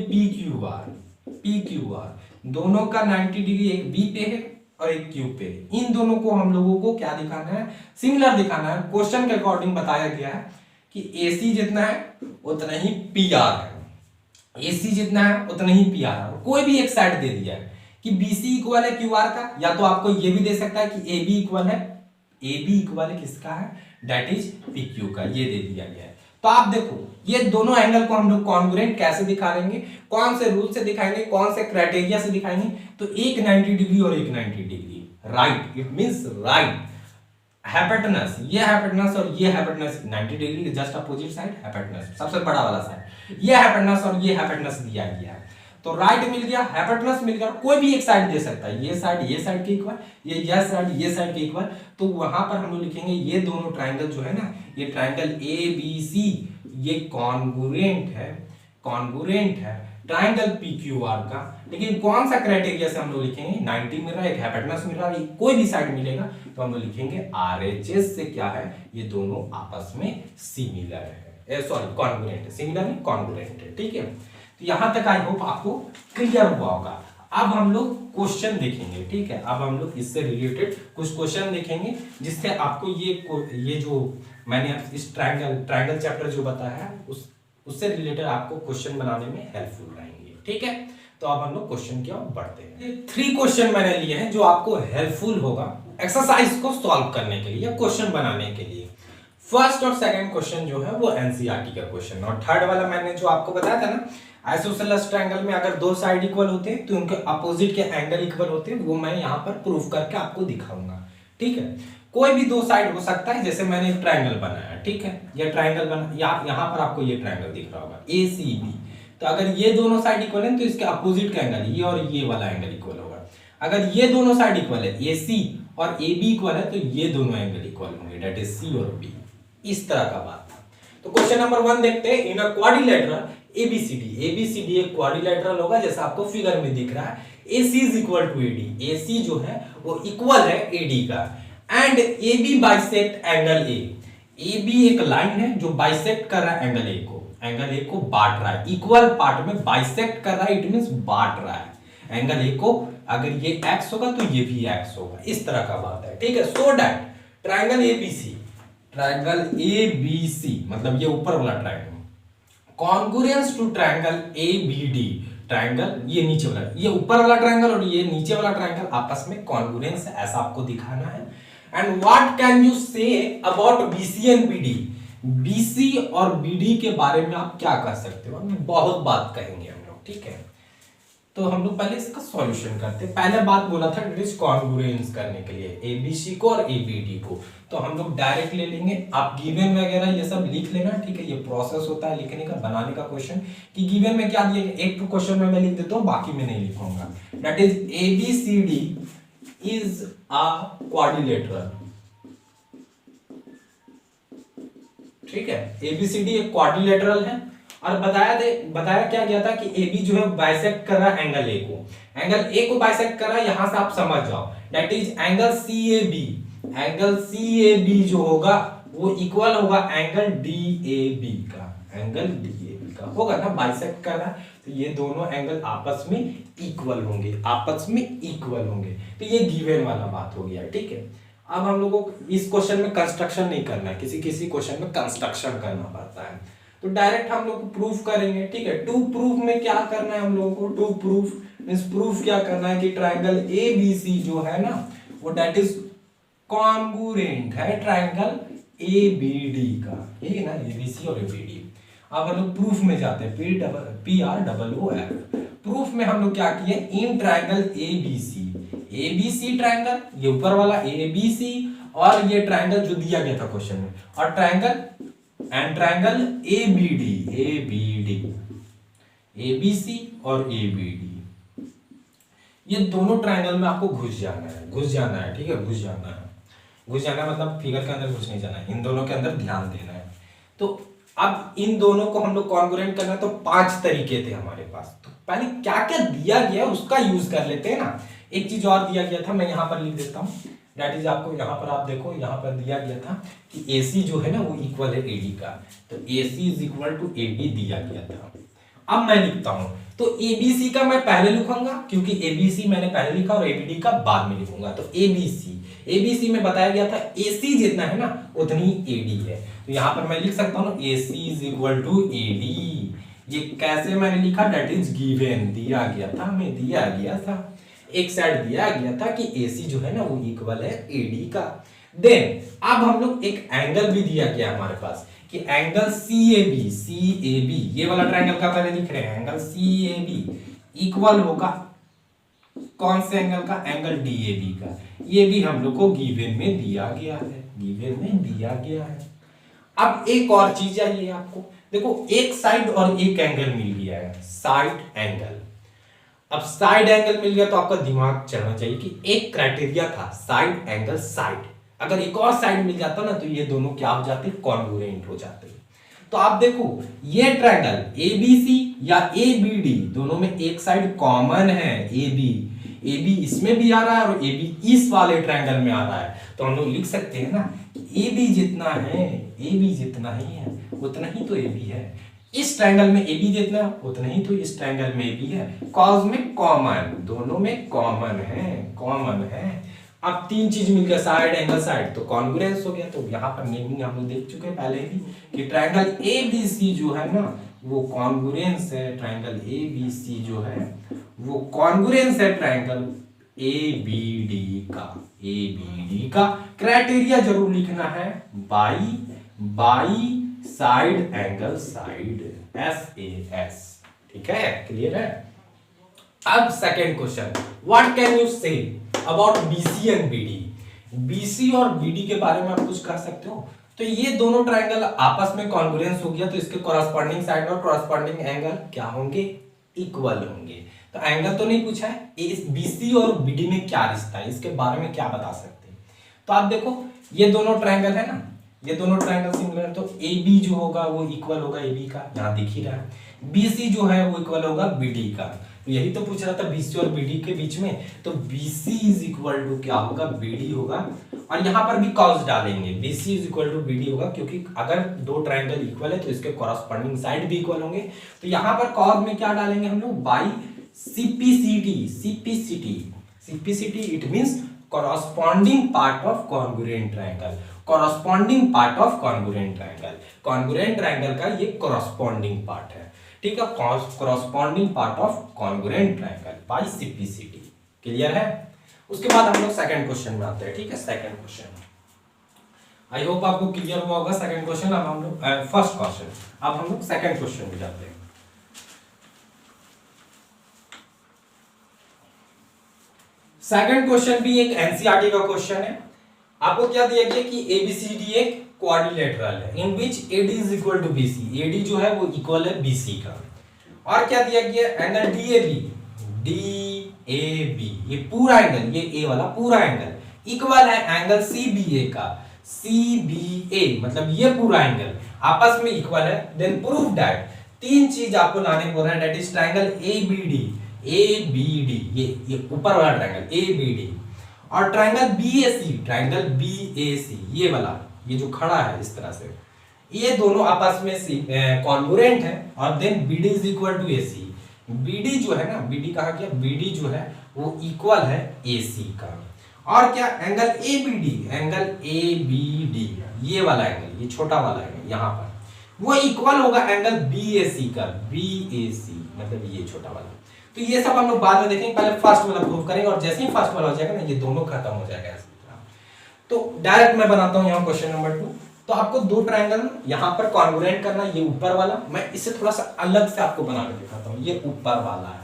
पीक्यूआर, दोनों का 90 डिग्री एक बी पे है और एक क्यू पे है। इन दोनों को हम लोगों को क्या दिखाना है, सिमिलर दिखाना है। क्वेश्चन के अकॉर्डिंग बताया गया है कि एसी जितना है उतना ही पीआर है, एसी जितना है उतना ही पीआर है। कोई भी एक साइड दे दिया है कि बीसी इक्वल है क्यूआर का, या तो आपको ये भी दे सकता है कि एबी इक्वल है किसका है, दैट इज पीक्यू का, ये दे दिया गया है। तो आप देखो ये दोनों एंगल को हम लोग कॉन्ग्रुएंट कैसे दिखा लेंगे, कौन से रूल से दिखाएंगे, कौन से क्राइटेरिया से दिखाएंगे, तो एक 90 डिग्री और एक 90 degree, right, it means right hypotenuse, ये हाइपोटेनस और ये हाइपोटेनस 90 डिग्री के जस्ट अपोजिट साइड, हाइपोटेनस सबसे बड़ा वाला साइड, ये हाइपोटेनस और ये हाइपोटेनस दिया गया है, तो राइट मिल गया, हाइपोटेनस मिल गया, कोई भी एक साइड दे सकता है, ये साइड के इक्वल, ये साइड के इक्वल, तो वहां पर हम लोग लिखेंगे ये दोनों ट्रायंगल जो है ना, ये ट्रायंगल एबीसी ये कॉन्ग्रुएंट है ट्रायंगल पीक्यूआर का। लेकिन कौन सा क्राइटेरिया से हम लोग लिखेंगे, 90 मिल रहा है, एक हाइपोटेनस मिल रहा है, कोई भी साइड मिलेगा तो हम लोग लिखेंगे आरएचएस से क्या है, ये दोनों आपस में सिमिलर है, सॉरी कॉन्ग्रुएंट है, सिमिलर नहीं कॉन्ग्रुएंट है। ठीक है, तो यहां तक आई होप आपको क्लियर हुआ होगा। अब हम लोग क्वेश्चन देखेंगे। ठीक है, अब हम लोग इससे रिलेटेड कुछ क्वेश्चन देखेंगे जिससे आपको ये जो मैंने इस ट्रायंगल चैप्टर जो बताया है उससे रिलेटेड आपको क्वेश्चन बनाने में हेल्पफुल रहेंगे। ठीक है, तो अब हम लोग क्वेश्चन की ओर बढ़ते हैं। ये 3 क्वेश्चन मैंने लिए हैं जो आपको हेल्पफुल होगा एक्सरसाइज को सॉल्व करने के लिए या क्वेश्चन बनाने के लिए। फर्स्ट और सेकंड क्वेश्चन जो है वो एनसीईआरटी का क्वेश्चन, और थर्ड वाला मैंने जो आपको बताया था ना, आइसोसेलेस ट्रायंगल में अगर दो साइड इक्वल होते हैं तो उनके अपोजिट के एंगल इक्वल होते हैं, वो मैं यहाँ पर प्रूफ करके आपको दिखाऊंगा। ठीक है, कोई भी दो साइड हो सकता है, जैसे मैंने एक ट्रायंगल बनाया। ठीक है, ये ट्रायंगल बना, यहाँ पर आपको ये ट्रायंगल दिख रहा होगा एसीबी, तो अगर ये दोनों साइड इक्वल है तो इसके अपोजिट का एंगल ये और ये वाला एंगल इक्वल होगा। अगर ये दोनों साइड इक्वल है, एसी और एबी इक्वल है, तो ये दोनों एंगल इक्वल होंगे, दैट इज सी और बी। इस तरह का बात था। तो क्वेश्चन नंबर 1 देखते हैं। इन अ क्वाड्रिलेटरल एबीसीडी एक क्वाड्रिलेटरल होगा जैसा आपको फिगर में दिख रहा है। AC is equal to AD, AC जो है वो इक्वल है AD का, and AB bisect angle A। AB एक लाइन है जो बाइसेक्ट कर रहा है एंगल A को बांट रहा है, इक्वल पार्ट में बाइसेक्ट कर रहा है, इट मींस बांट रहा है एंगल A को। अगर ये x होगा तो ये भी x होगा, इस तरह का बात है। ठीक है, सो दैट ट्रायंगल ABC मतलब ये ऊपर वाला triangle, congruence to triangle ABD, triangle ये नीचे वाला, ये ऊपर वाला ट्रायंगल और ये नीचे वाला ट्रायंगल आपस में कॉन्ग्रुएंस है, ऐसा आपको दिखाना है। And what can you say about BC and BD, BC और BD के बारे में आप क्या कह सकते हो, बहुत बात कहेंगे हम लोग। ठीक है, तो हम लोग पहले इसका सॉल्यूशन करते हैं। पहले बात बोला था कॉन्ग्रुएंस करने के लिए ABC को और ABD को, तो हम लोग डायरेक्ट ले लेंगे। आप गिवन वगैरह ये सब लिख लेना। ठीक है, ये प्रोसेस होता है लिखने का, बनाने का क्वेश्चन कि गिवन में क्या दिया गया, एक तो क्वेश्चन में मैं लिख देता हूँ, बाकी में नहीं लिखूंगा। That is ABCD is a quadrilateral. ठीक है, ABCD एक क्वाड्रिलेटरल है, और बताया क्या गया था कि AB जो है बाइसेक्ट कर रहा है एंगल A को बाइसेक्ट कर रहा है। यहां से आप समझ जाओ, दैट इज एंगल CAB जो होगा वो इक्वल होगा एंगल DAB का होगा ना, बाइसेक्ट कर रहा है, तो ये दोनों एंगल आपस में इक्वल होंगे, तो ये गिवन वाला बात हो गया। ठीक है, अब हम लोगों को इस क्वेश्चन में कंस्ट्रक्शन नहीं करना है, किसी क्वेश्चन में कंस्ट्रक्शन करना पड़ता है। तो डायरेक्ट हम लोग प्रूफ करेंगे, ठीक है। टू प्रूफ में क्या करना है हम लोगों को, टू प्रूफ मींस प्रूफ क्या करना है कि ट्रायंगल एबीसी जो है ना वो दैट इज कॉन्ग्रुएंट है ट्रायंगल एबीडी का, ठीक है ना, एबीसी और एबीडी। अब हम लोग प्रूफ में जाते हैं, PROOF। प्रूफ में हम लोग क्या किए, in triangle ABC, ABC triangle, ये ऊपर वाला एबीसी, और ये ट्रायंगल जो दिया गया था क्वेश्चन में, और ट्रायंगल एबीडी, एबीसी और एबीडी, ये दोनों ट्रायंगल में आपको घुस जाना है, ठीक है, घुस जाना मतलब फिगर के अंदर घुस नहीं जाना है, इन दोनों के अंदर ध्यान देना है। तो अब इन दोनों को हम लोग कॉन्ग्रुएंट करना है, तो 5 तरीके थे हमारे पास। तो पहले क्या क्या दिया गया उसका यूज कर लेते हैं ना। एक चीज और दिया गया था, मैं यहाँ पर लिख देता हूँ, दैट इज आपको यहाँ पर आप देखो, यहाँ पर दिया गया था कि AC जो है ना वो इक्वल है AD का, तो AC is equal to AD दिया गया था। अब मैं लिखता हूं, तो ABC का मैं पहले लिखूंगा क्योंकि ABC मैंने पहले लिखा और ABD का बाद में लिखूंगा। तो ABC में बताया गया था AC जितना है ना उतनी AD है, तो यहां पर मैं लिख सकता हूं AC is equal to AD। ये कैसे मैंने लिखा, दैट इज गिवन, दिया गया था, हमें दिया गया था, एक साइड दिया गया था कि AC जो है ना वो इक्वल है AD का। देन अब हम लोग एक एंगल भी दिया गया हमारे पास कि एंगल CAB, ये वाला ट्रायंगल का पहले लिख रहे हैं, एंगल CAB इक्वल होगा कौन से एंगल का, एंगल DAB का। ये भी हम लोग को गिवन में दिया गया है, अब एक और चीज चाहिए आपको, देखो एक साइड और एक एंगल मिल गया है, साइड एंगल। अब साइड एंगल मिल गया तो आपका दिमाग चलना चाहिए कि एक क्राइटेरिया था साइड एंगल साइड, अगर एक और साइड मिल जाता ना तो ये दोनों क्या हो जाते, कॉन्ग्रुएंट हो जाते। तो आप देखो ये ट्रायंगल एबीसी या एबीडी दोनों में एक साइड कॉमन है, AB इसमें भी आ रहा है और AB इस वाले ट्रायंगल में आ रहा है, तो हम लोग लिख सकते हैं ना AB जितना ही है उतना ही तो AB है, इस ट्रायंगल में AB जितना उतना ही तो इस ट्रायंगल में AB है, कॉज में कॉमन, दोनों में कॉमन है। अब 3 चीज मिल गया, साइड एंगल साइड, तो कॉन्ग्रुएंस हो गया। तो यहाँ पर मीनिंग हम लोग देख चुके हैं पहले ही कि ट्रायंगल ABC जो है ना वो कॉन्ग्रुएंस है, ट्रायंगल ABC जो है वो कॉन्ग्रुएंस है ट्रायंगल ABD का। क्राइटेरिया जरूर लिखना है, by side angle side, SAS, ठीक है, क्लियर है। अब second question, what can you say about BC and BD, BC और BD के बारे में आप कुछ कर सकते हो। तो ये दोनों ट्रायंगल आपस में कॉन्ग्रुएंस हो गया, तो इसके कॉरस्पॉन्डिंग साइड और कॉरस्पॉन्डिंग एंगल क्या होंगे, इक्वल होंगे। तो एंगल तो नहीं पूछा है, इस BC और BD में क्या रिश्ता है, इसके बारे में क्या बता सकते हैं। तो आप देखो ये दोनों ट्रायंगल है ना, ये दोनों ट्रायंगल सिमिलर है, तो AB जो होगा वो इक्वल होगा AB का, यहाँ दिख ही रहा है। BC जो है वो इक्वल होगा BD का, तो यही तो पूछ रहा था BC और BD के बीच में, तो BC इज इक्वल टू क्या होगा, BD होगा। और यहाँ पर भी कॉस डालेंगे, BC is equal to BD होगा, क्योंकि अगर दो ट्रायंगल इक्वल है तो इसके कॉरस्पॉन्डिंग साइड भी इक्वल होंगे। तो यहाँ पर कॉस में क्या डालेंगे हम लोग, by CPCT it means corresponding part of congruent triangle, congruent triangle का ये corresponding part है, ठीक है, corresponding part of congruent triangle by CPCT, clear है। उसके बाद हम लोग सेकंड क्वेश्चन में आते हैं, ठीक है। सेकंड क्वेश्चन आई होप आपको क्लियर हुआ होगा। सेकंड क्वेश्चन, अब हम लोग फर्स्ट क्वेश्चन, अब हम लोग सेकंड क्वेश्चन में जाते हैं। सेकंड क्वेश्चन भी एक एनसीईआरटी का क्वेश्चन है। आपको क्या दिया गया कि ABCD एक क्वाड्रिलेटरल है in which AD is equal to BC, AD जो है वो इक्वल है BC का। और क्या दिया गया, एंगल DAB, ये पूरा एंगल, ये A वाला पूरा एंगल इक्वल है एंगल CBA का, CBA मतलब ये पूरा एंगल आपस में इक्वल है। देन प्रूव दैट, 3 चीज आपको लाने बोल रहा है, दैट इज ट्रायंगल ABD, ये ऊपर वाला ट्रायंगल ABD और ट्रायंगल BAC, ये वाला, ये जो खड़ा है इस तरह से, ये दोनों आपस में कॉन्ग्रुएंट है। और then BD is equal to AC, BD जो है ना, BD कहा गया, BD जो है वो इक्वल है AC का। और क्या, एंगल ABD, ये वाला एंगल, ये छोटा वाला एंगल यहाँ पर, वो इक्वल होगा एंगल BAC का, BAC मतलब ये छोटा वाला। तो ये सब हम लोग बाद में देखेंगे, पहले फर्स्ट वाला प्रूव करेंगे और जैसे ही फर्स्ट वाला हो जाएगा ना ये दोनों खत्म हो जाएगा ऐसे। तो डायरेक्ट मैं बनाता हूं यहाँ क्वेश्चन नंबर 2। तो आपको दो ट्रायंगल यहाँ पर कॉन्ग्रुएंट करना, ये ऊपर वाला, मैं इसे थोड़ा सा अलग से आपको बना के दिखाता हूँ। ये ऊपर वाला है,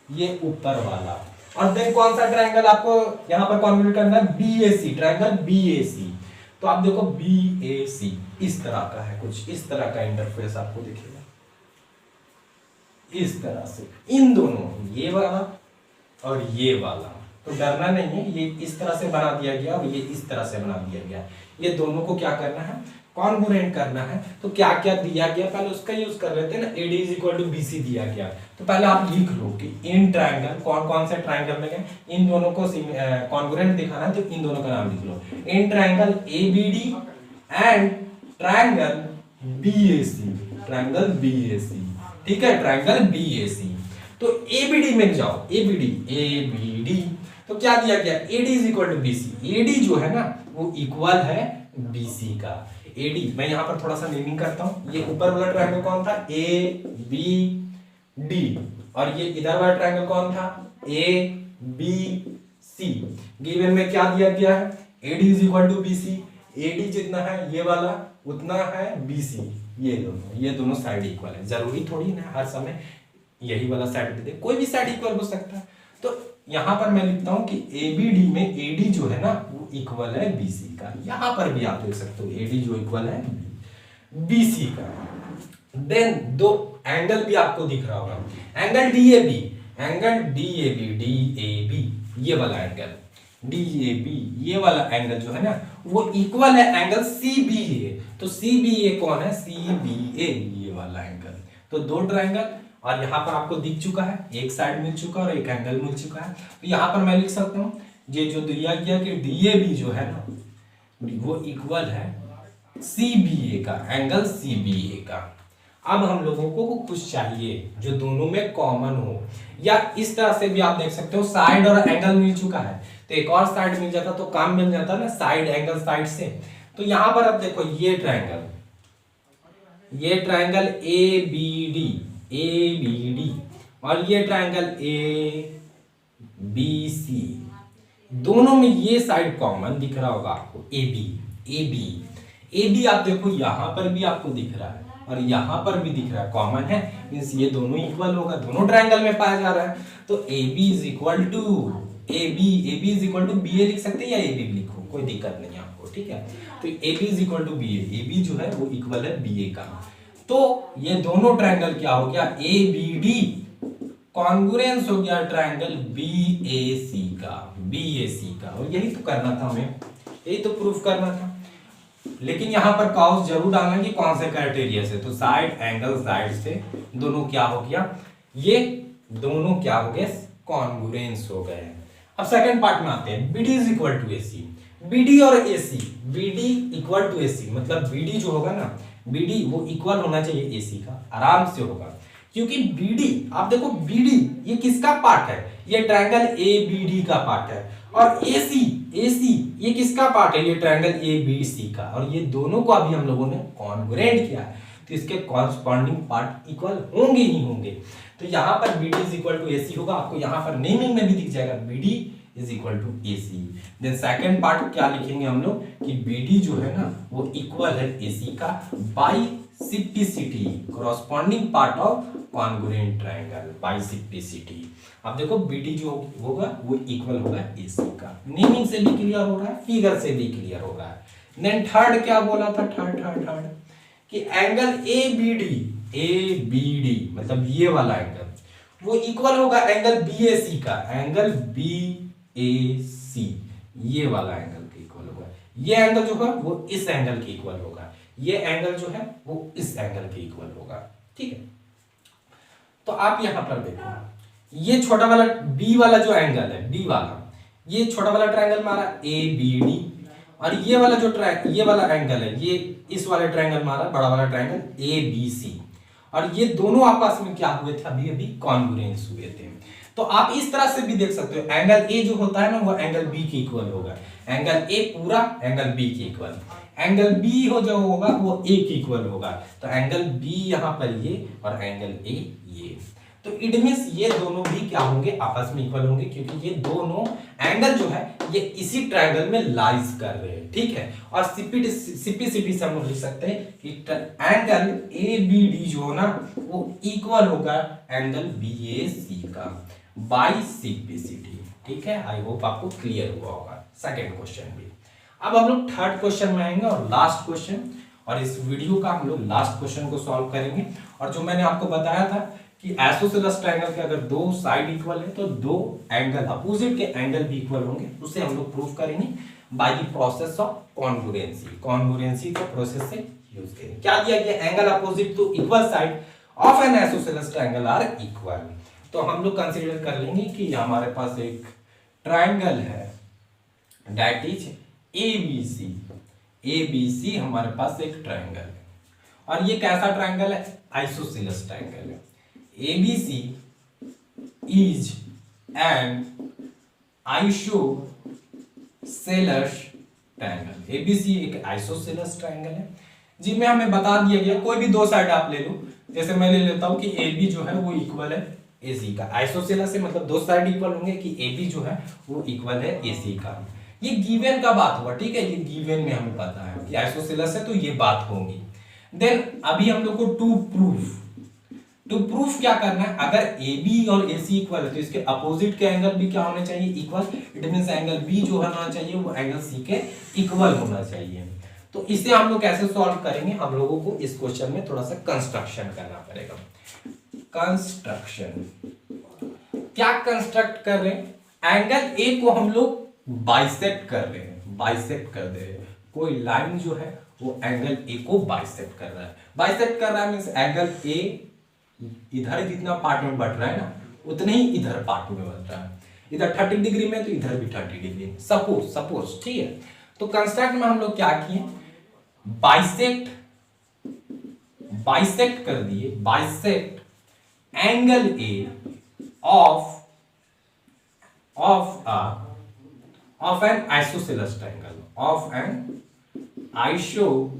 ये ऊपर वाला, और देन कौन सा ट्रायंगल आपको यहाँ पर कॉन्ग्रुएंट करना है, BAC, ट्रायंगल BAC। तो आप देखो BAC इस तरह का है, कुछ इस तरह का इंटरफेस आपको दिखेगा, इस तरह से। इन दोनों, ये वाला और ये वाला, तो डरना नहीं है, ये इस तरह से बना दिया गया और ये इस तरह से बना दिया गया। ये दोनों को क्या करना है, कॉन्ग्रुएंट करना है। तो क्या क्या दिया गया पहले उसका यूज कर लेते हैं ना। AD = BC दिया गया, तो पहले आप लिख लो कि इन ट्रायंगल, कौन कौन से ट्रायंगल में गए, इन दोनों को कॉन्ग्रुएंट दिखाना है, तो इन दोनों का नाम लिख लो। इन triangle ABD and triangle BAC, triangle BAC, ठीक है, ट्रायंगल BAC। तो ABD में जाओ, ABD तो क्या दिया गया, AD = BC। AD जो है ना वो इक्वल है BC का। AD मैं यहां पर थोड़ा सा नेमिंग करता हूं। ये ऊपर वाला ट्रायंगल कौन था, ABD, और ये इधर वाला ट्रायंगल कौन था, ABC। गिवन में क्या दिया गया है, AD = BC। AD जितना है ये वाला उतना है BC। ये दोनों साइड इक्वल है। जरूरी थोड़ी ना हर समय यही वाला साइड दे दे, कोई भी साइड इक्वल हो सकता है। तो यहां पर मैं लिखता हूं कि ABD में AD जो है ना वो इक्वल है BC का। यहां पर भी आप देख सकते हो AD जो इक्वल है BC का। देन दो एंगल भी आपको दिख रहा होगा, एंगल DAB, ये वाला एंगल DAB, ये वाला एंगल जो है ना वो इक्वल है एंगल CBA। तो CBA कौन है, CBA ये वाला एंगल। तो दो ट्रायंगल, और यहां पर आपको दिख चुका है, एक साइड मिल चुका है और एक एंगल मिल चुका है। तो यहां पर मैं लिख सकता हूं ये जो दिया गया कि DAB जो है ना वो इक्वल है CBA का, एंगल CBA का। अब हम लोगों को कुछ चाहिए जो दोनों में कॉमन हो, या इस तरह से भी आप देख सकते हो साइड और एंगल मिल चुका है तो एक और साइड मिल जाता तो काम मिल जाता ना, साइड एंगल साइड से। तो यहां पर अब देखो ये ट्रायंगल ABD और ये ट्रायंगल ABC, दोनों में ये साइड कॉमन दिख रहा होगा आपको, AB आप देखो यहां पर भी आपको दिख रहा है और यहां पर भी दिख रहा है, कॉमन है, मींस ये दोनों इक्वल होगा, दोनों ट्रायंगल में पाया जा रहा है। तो AB = BA लिख सकते हैं या AB भी लिखो, कोई दिक्कत नहीं है आपको, ठीक है। तो AB = BA, AB जो है वो इक्वल है BA का। तो ये दोनों ट्रायंगल क्या हो गया, ABD कॉन्ग्रुएंस हो गया ट्रायंगल BAC का। और यही तो करना था हमें, यही तो प्रूफ करना था। लेकिन यहां पर कॉज जरूर डालना कि कौन से क्राइटेरिया से, तो साइड एंगल साइड से दोनों क्या हो गया, ये दोनों क्या हो गए, कॉन्ग्रुएंस हो गए। अब सेकंड पार्ट में आते हैं, BD = AC। BD और AC, BD = AC मतलब BD जो होगा ना, BD वो इक्वल होना चाहिए AC का, आराम से होगा। क्योंकि BD आप देखो, BD ये किसका पार्ट है, ये ट्रायंगल ABD का पार्ट है, और AC ये किसका पार्ट है, ये ट्रायंगल ABC का। और ये दोनों को अभी हम लोगों ने कॉन्ग्रुएंट किया है, तो इसके कॉरस्पॉन्डिंग पार्ट इक्वल होंगे ही होंगे। तो यहाँ पर BD = AC होगा, आपको यहाँ पर नेमिंग में भी दिख जाएगा BD = AC। Then second part क्या लिखेंगे हम लोग कि BD जो है ना वो इक्वल है AC का by CPCT, corresponding part of congruent triangle, by CPCT. अब देखो BD जो होगा वो इक्वल होगा AC का। नेमिंग से भी क्लियर हो रहा है, फिगर से भी क्लियर हो रहा है। देन थर्ड क्या बोला था, थर्ड कि एंगल ABD मतलब ये वाला एंगल वो इक्वल होगा एंगल BAC का, एंगल BAC ये वाला एंगल के इक्वल होगा। ये एंगल जो है वो इस एंगल के इक्वल होगा, ये एंगल जो है वो इस एंगल के इक्वल होगा, ठीक है। तो आप यहां पर देखो, ये छोटा वाला B वाला जो एंगल है, B वाला, ये छोटा वाला ट्रायंगल मारा ABD, और ये वाला जो ये वाला एंगल है, ये इस वाले ट्रायंगल मारा, बड़ा वाला ट्रायंगल ABC, और ये दोनों आपस में क्या हुए थे, अभी कॉन्ग्रुएंस हुए थे। तो आप इस तरह से भी देख सकते हो, एंगल ए जो होता है ना वो एंगल बी के इक्वल होगा, एंगल ए पूरा एंगल बी के इक्वल, एंगल बी हो जो होगा वो ए के इक्वल होगा, तो एंगल बी यहां पर ये और एंगल ए ये, तो इट मींस ये दोनों भी क्या होंगे, आपस में इक्वल होंगे, क्योंकि ये दोनों एंगल जो है ये इसी ट्रायंगल में लाइज कर रहे हैं, ठीक है। और सीपीसीटी से हम लोग लिख सकते हैं कि एंगल ए बी डी जो हो ना वो इक्वल होगा एंगल बी ए सी का बाय सीपीसीटी, ठीक है। आई होप आपको क्लियर हुआ होगा सेकंड क्वेश्चन भी। अब हम लोग थर्ड क्वेश्चन में आएंगे और लास्ट क्वेश्चन, और इस वीडियो का हम लोग लास्ट क्वेश्चन को सॉल्व करेंगे। और जो मैंने आपको बताया था कि आइसोसेलेस ट्रायंगल के अगर दो साइड इक्वल है तो दो एंगल अपोजिट के एंगल भी इक्वल होंगे, उसे हम लोग प्रूव करेंगे by the process of congruency, congruency का प्रोसेस से यूज करेंगे। क्या दिया गया, angle opposite to equal side of an isosceles triangle are equal. तो हम लोग कंसीडर कर लेंगे कि हमारे पास एक ट्रायंगल है दैट इज एबीसी, एबीसी हमारे पास एक ट्रायंगल है, और ये कैसा ट्रायंगल है, आइसोसेलेस ट्रायंगल है। ABC is an isosceles triangle, ABC एक आइसोसेलेस ट्रायंगल है जिसमें हमें बता दिया गया कोई भी दो साइड आप ले लो, जैसे मैं ले लेता हूं कि AB जो है वो इक्वल है AC का, आइसोसेलेस से मतलब दो साइड इक्वल होंगे कि AB जो है वो इक्वल है AC का। ये गिवन का बात हुआ, ठीक है, ये गिवन में हमें पता है कि आइसोसेलेस है तो ये बात होगी। देन अभी हम लोग को टू प्रूफ क्या करना है, अगर AB और AC इक्वल है तो इसके अपोजिट के एंगल भी क्या होने चाहिए, equal. It means angle B जो होना चाहिए वो एंगल C के इक्वल होना चाहिए। तो इसे हम लोग कैसे सॉल्व करेंगे, हम लोगों को इस क्वेश्चन में थोड़ा सा कंस्ट्रक्शन करना पड़ेगा। कंस्ट्रक्शन क्या कंस्ट्रक्ट कर रहे हैं, एंगल A को हम लोग बाइसेक्ट कर रहे हैं, बाइसेक्ट कर दे रहे हैं, कोई लाइन जो है वो एंगल A को बाइसेक्ट कर रहा है। बाइसेक्ट कर रहा है मींस एंगल A इधर जितना पार्ट में बढ़ रहा है ना उतने ही इधर पार्ट में बढ़ रहा है, इधर 30 डिग्री में तो इधर भी 30 डिग्री में, सपोज ठीक है। तो कंस्ट्रक्ट में हम लोग क्या किए, बाइसेक्ट कर दिए, bisect angle A of an isosceles triangle, of an isosceles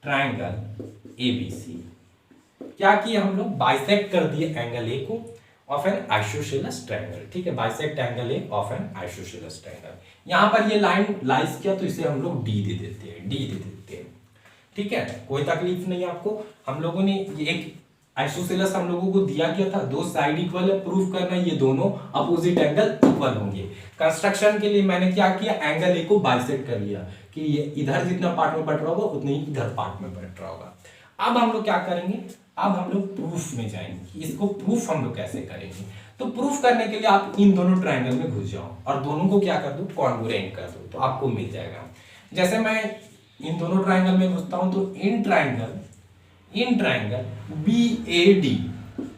triangle ABC। क्या किया हम लोग, बाइसेक्ट कर दिए एंगल ए को ऑफ एन आइसोसेलेस ट्रायंगल, ठीक है, bisect angle A of an isosceles triangle. यहां पर ये लाइन लाइज किया तो इसे हम लोग डी दे देते हैं, ठीक है, कोई तकलीफ नहीं आपको। हम लोगों ने एक आइसोसेलेस हम लोगों को दिया गया था, दो साइड इक्वल है, प्रूफ करना ये दोनों अपोजिट एंगल इक्वल होंगे। कंस्ट्रक्शन के लिए मैंने क्या किया, एंगल ए को बाइसेक्ट कर लिया कि ये इधर जितना पार्ट में बढ़ रहा होगा उतने ही इधर पार्ट में बढ़ रहा होगा। अब हम लोग क्या करेंगे, अब हम लोग प्रूफ में जाएंगे, इसको प्रूफ हम लोग कैसे करेंगे। तो प्रूफ करने के लिए आप इन दोनों ट्रायंगल में घुस जाओ और दोनों को क्या कर दो, कॉन्ग्रुएंट कर दो, तो आपको मिल जाएगा। जैसे मैं इन दोनों ट्रायंगल में घुसता हूं तो in triangle BAD,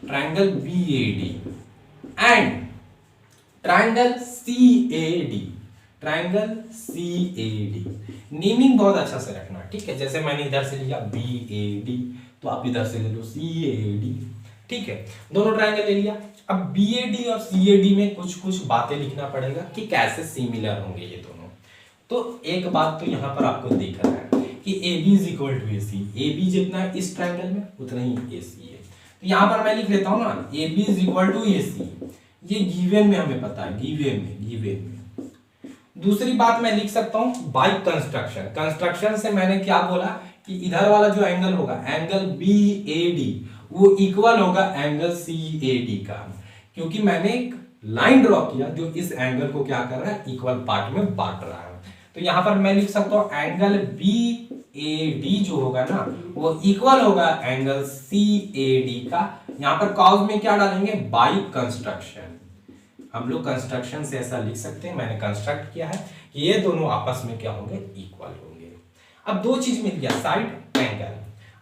triangle BAD and triangle CAD, naming बहुत अच्छा से रखना, ठीक है। जैसे मैंने इधर से लिया BAD तो आप इधर से ले लो CAD, ठीक है, दोनों ट्रायंगल ले लिया। अब BAD और CAD में कुछ बातें लिखना पड़ेगा कि कैसे सिमिलर होंगे ये दोनों। तो एक बात तो यहाँ पर आपको दिख रहा है कि AB is equal to AC, AB जितना है इस ट्रायंगल में उतना ही AC है, तो यहाँ पर मैं लिख लेता हूँ ना AB is equal to AC, ये गिवन में हमें पता है, गिवन में। दूसरी बात मैं लिख सकता हूँ बाय कंस्ट्रक्शन से मैंने क्या बोला कि इधर वाला जो एंगल होगा, एंगल BAD वो इक्वल होगा एंगल CAD का, क्योंकि मैंने एक लाइन ड्रॉ किया जो इस एंगल को क्या कर रहा है, इक्वल पार्ट में बांट रहा है। तो यहां पर मैं लिख सकता हूं एंगल BAD जो होगा ना वो इक्वल होगा एंगल CAD का। यहां पर कॉज में क्या डालेंगे, बाय कंस्ट्रक्शन। हम लोग कंस्ट्रक्शन से ऐसा लिख सकते हैं, मैंने कंस्ट्रक्ट किया है कि ये दोनों आपस में क्या होंगे, इक्वल होंगे। अब दो चीज मिल गया, साइड एंगल।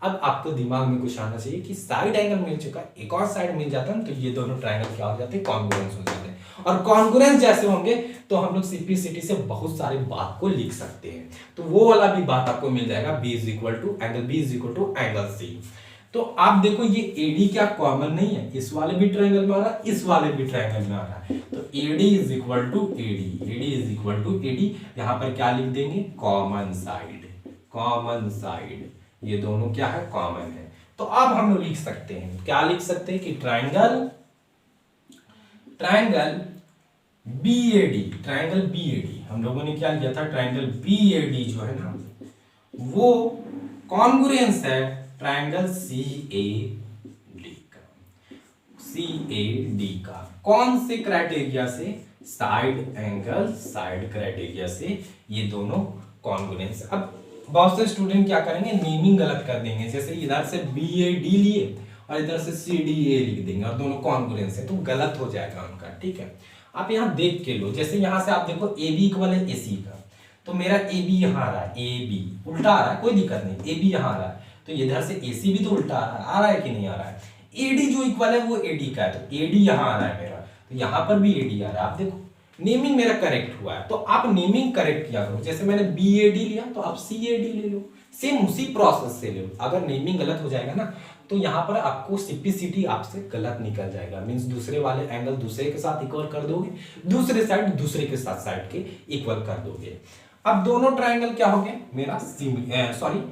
अब आपको दिमाग में कुछ आना चाहिए कि साइड एंगल मिल चुका, एक और साइड मिल जाता है तो ये दोनों ट्रायंगल क्या हो जाते हैं, कॉन्ग्रुएंस हो जाते हैं। और कॉन्ग्रुएंस जैसे होंगे तो हम लोग सीपीसीटी से बहुत सारी बात को लिख सकते हैं, तो वो वाला भी बात आपको मिल जाएगा, B is equal to angle C। तो आप देखो ये एडी क्या कॉमन नहीं है, इस वाले भी ट्रायंगल में आ रहा है, इस वाले भी ट्रायंगल में आ रहा है। तो AD is equal to AD, AD is equal to AD. यहां पर क्या लिख देंगे, कॉमन साइड, कॉमन साइड, ये दोनों क्या है, कॉमन है। तो अब हम लोग लिख सकते हैं, क्या लिख सकते हैं कि ट्रायंगल बीएडी, ट्रायंगल बीएडी हम लोगों ने क्या लिया था, ट्रायंगल बीएडी जो है ना वो कॉन्ग्रुएंस है ट्रायंगल सीएडी का, सीएडी का कौन से क्राइटेरिया से, साइड एंगल साइड क्राइटेरिया से ये दोनों कॉन्ग्रुएंस। अब बहुत से स्टूडेंट क्या करेंगे, नेमिंग गलत कर देंगे, जैसे इधर से BAD लिए और इधर से CDA लिख देंगे और दोनों कॉन्ग्रुएंस है, तो गलत हो जाएगा उनका, ठीक है। आप यहाँ देख के लो, जैसे यहाँ से आप देखो AB इक्वल है AC का, तो मेरा AB यहाँ आ रहा है, AB उल्टा आ रहा है, कोई दिक्कत नहीं, AB यहाँ आ रहा है, तो इधर से AC भी तो उल्टा आ रहा है कि नहीं आ रहा है। AD जो इक्वल है वो AD का है, तो AD यहाँ आ रहा है मेरा, तो यहाँ पर भी AD आ रहा है। आप देखो नेमिंग मेरा करेक्ट हुआ है, तो आप नेमिंग करेक्ट किया करो, जैसे मैंने BAD लिया तो आप CAD ले लो, सेम उसी प्रोसेस से ले लो। अगर नेमिंग गलत हो जाएगा ना तो यहाँ पर आपको सिंप्लिसिटी आपसे गलत निकल जाएगा, मींस दूसरे वाले एंगल दूसरे के साथ इक्वल कर दोगे, दूसरे साइड दूसरे के साथ साइड के इक्वल कर दोगे। अब दोनों ट्रायंगल क्या हो गए, मेरा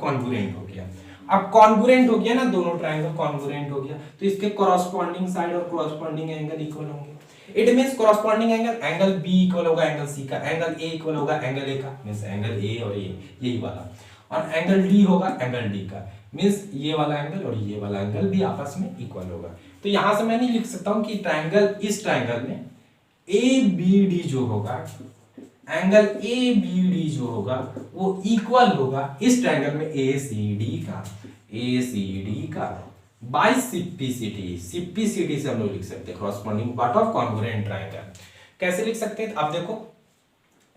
कॉन्ग्रुएंट हो गया। अब कॉन्ग्रुएंट हो गया ना, दोनों ट्रायंगल कॉन्ग्रुएंट हो गया, तो इसके कॉरस्पॉन्डिंग साइड और कॉरस्पॉन्डिंग एंगल इक्वल होंगे। It means corresponding angle B equal होगा एंगल सी का, एंगल ए इक्वल होगा एंगल ए का, मींस एंगल ए और ए यही वाला, और एंगल डी होगा एंगल डी का, मींस ये वाला एंगल और ये वाला एंगल भी आपस में इक्वल होगा। तो यहां से मैं नहीं लिख सकता हूं कि ट्रायंगल, इस ट्रायंगल में ABD जो होगा, एंगल ABD जो होगा वो इक्वल होगा इस ट्रायंगल में ACD का, ACD का बाय सिंप्लिसिटी, सिंप्लिसिटी से हम लोग लिख सकते हैं corresponding part of congruent triangle. कैसे लिख सकते हैं, आप देखो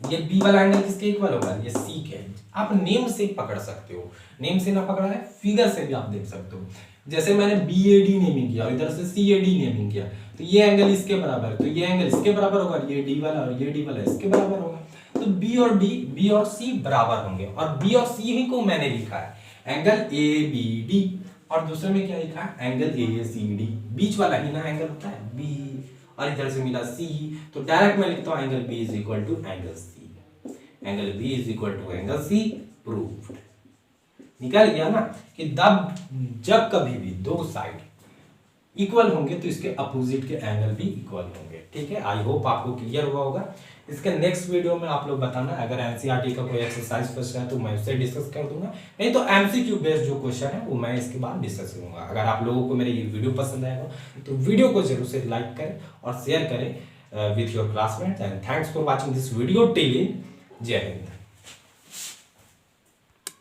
ये बी वाला एंगल किसके इक्वल होगा, ये सी के। आप नेम से पकड़ सकते हो, नेम से ना पकड़ा है फिगर से भी आप देख सकते हो। जैसे मैंने BAD नेमिंग किया और इधर से CAD नेमिंग किया, तो ये एंगल इसके बराबर है, तो ये एंगल इसके बराबर होगा, ये D वाला और ये D वाला इसके बराबर होगा, तो B और C बराबर होंगे। और B और C ही को मैंने लिखा है एंगल ABD, और दूसरे में क्या लिखा है, एंगल ACD, बीच वाला ही ना एंगल होता है B, और इधर से मिला C, तो डायरेक्ट मैं लिखता हूं angle B is equal to angle C, angle B is equal to angle C, proved. निकल गया ना कि जब कभी भी दो साइड इक्वल होंगे तो इसके अपोजिट के एंगल भी इक्वल होंगे, ठीक है। आई होप आपको क्लियर हुआ होगा। इसके नेक्स्ट वीडियो में आप लोग बताना, अगर एनसीईआरटी का कोई एक्सरसाइज क्वेश्चन है तो मैं उससे डिस्कस कर दूंगा, नहीं तो एमसीक्यू बेस्ड जो क्वेश्चन है वो मैं इसके बाद डिस्कस करूंगा। अगर आप लोगों को मेरे ये वीडियो पसंद आएगा तो वीडियो को जरूर से लाइक करें और शेयर करें with your classmates, and thanks for watching this video till then. जय हिंद।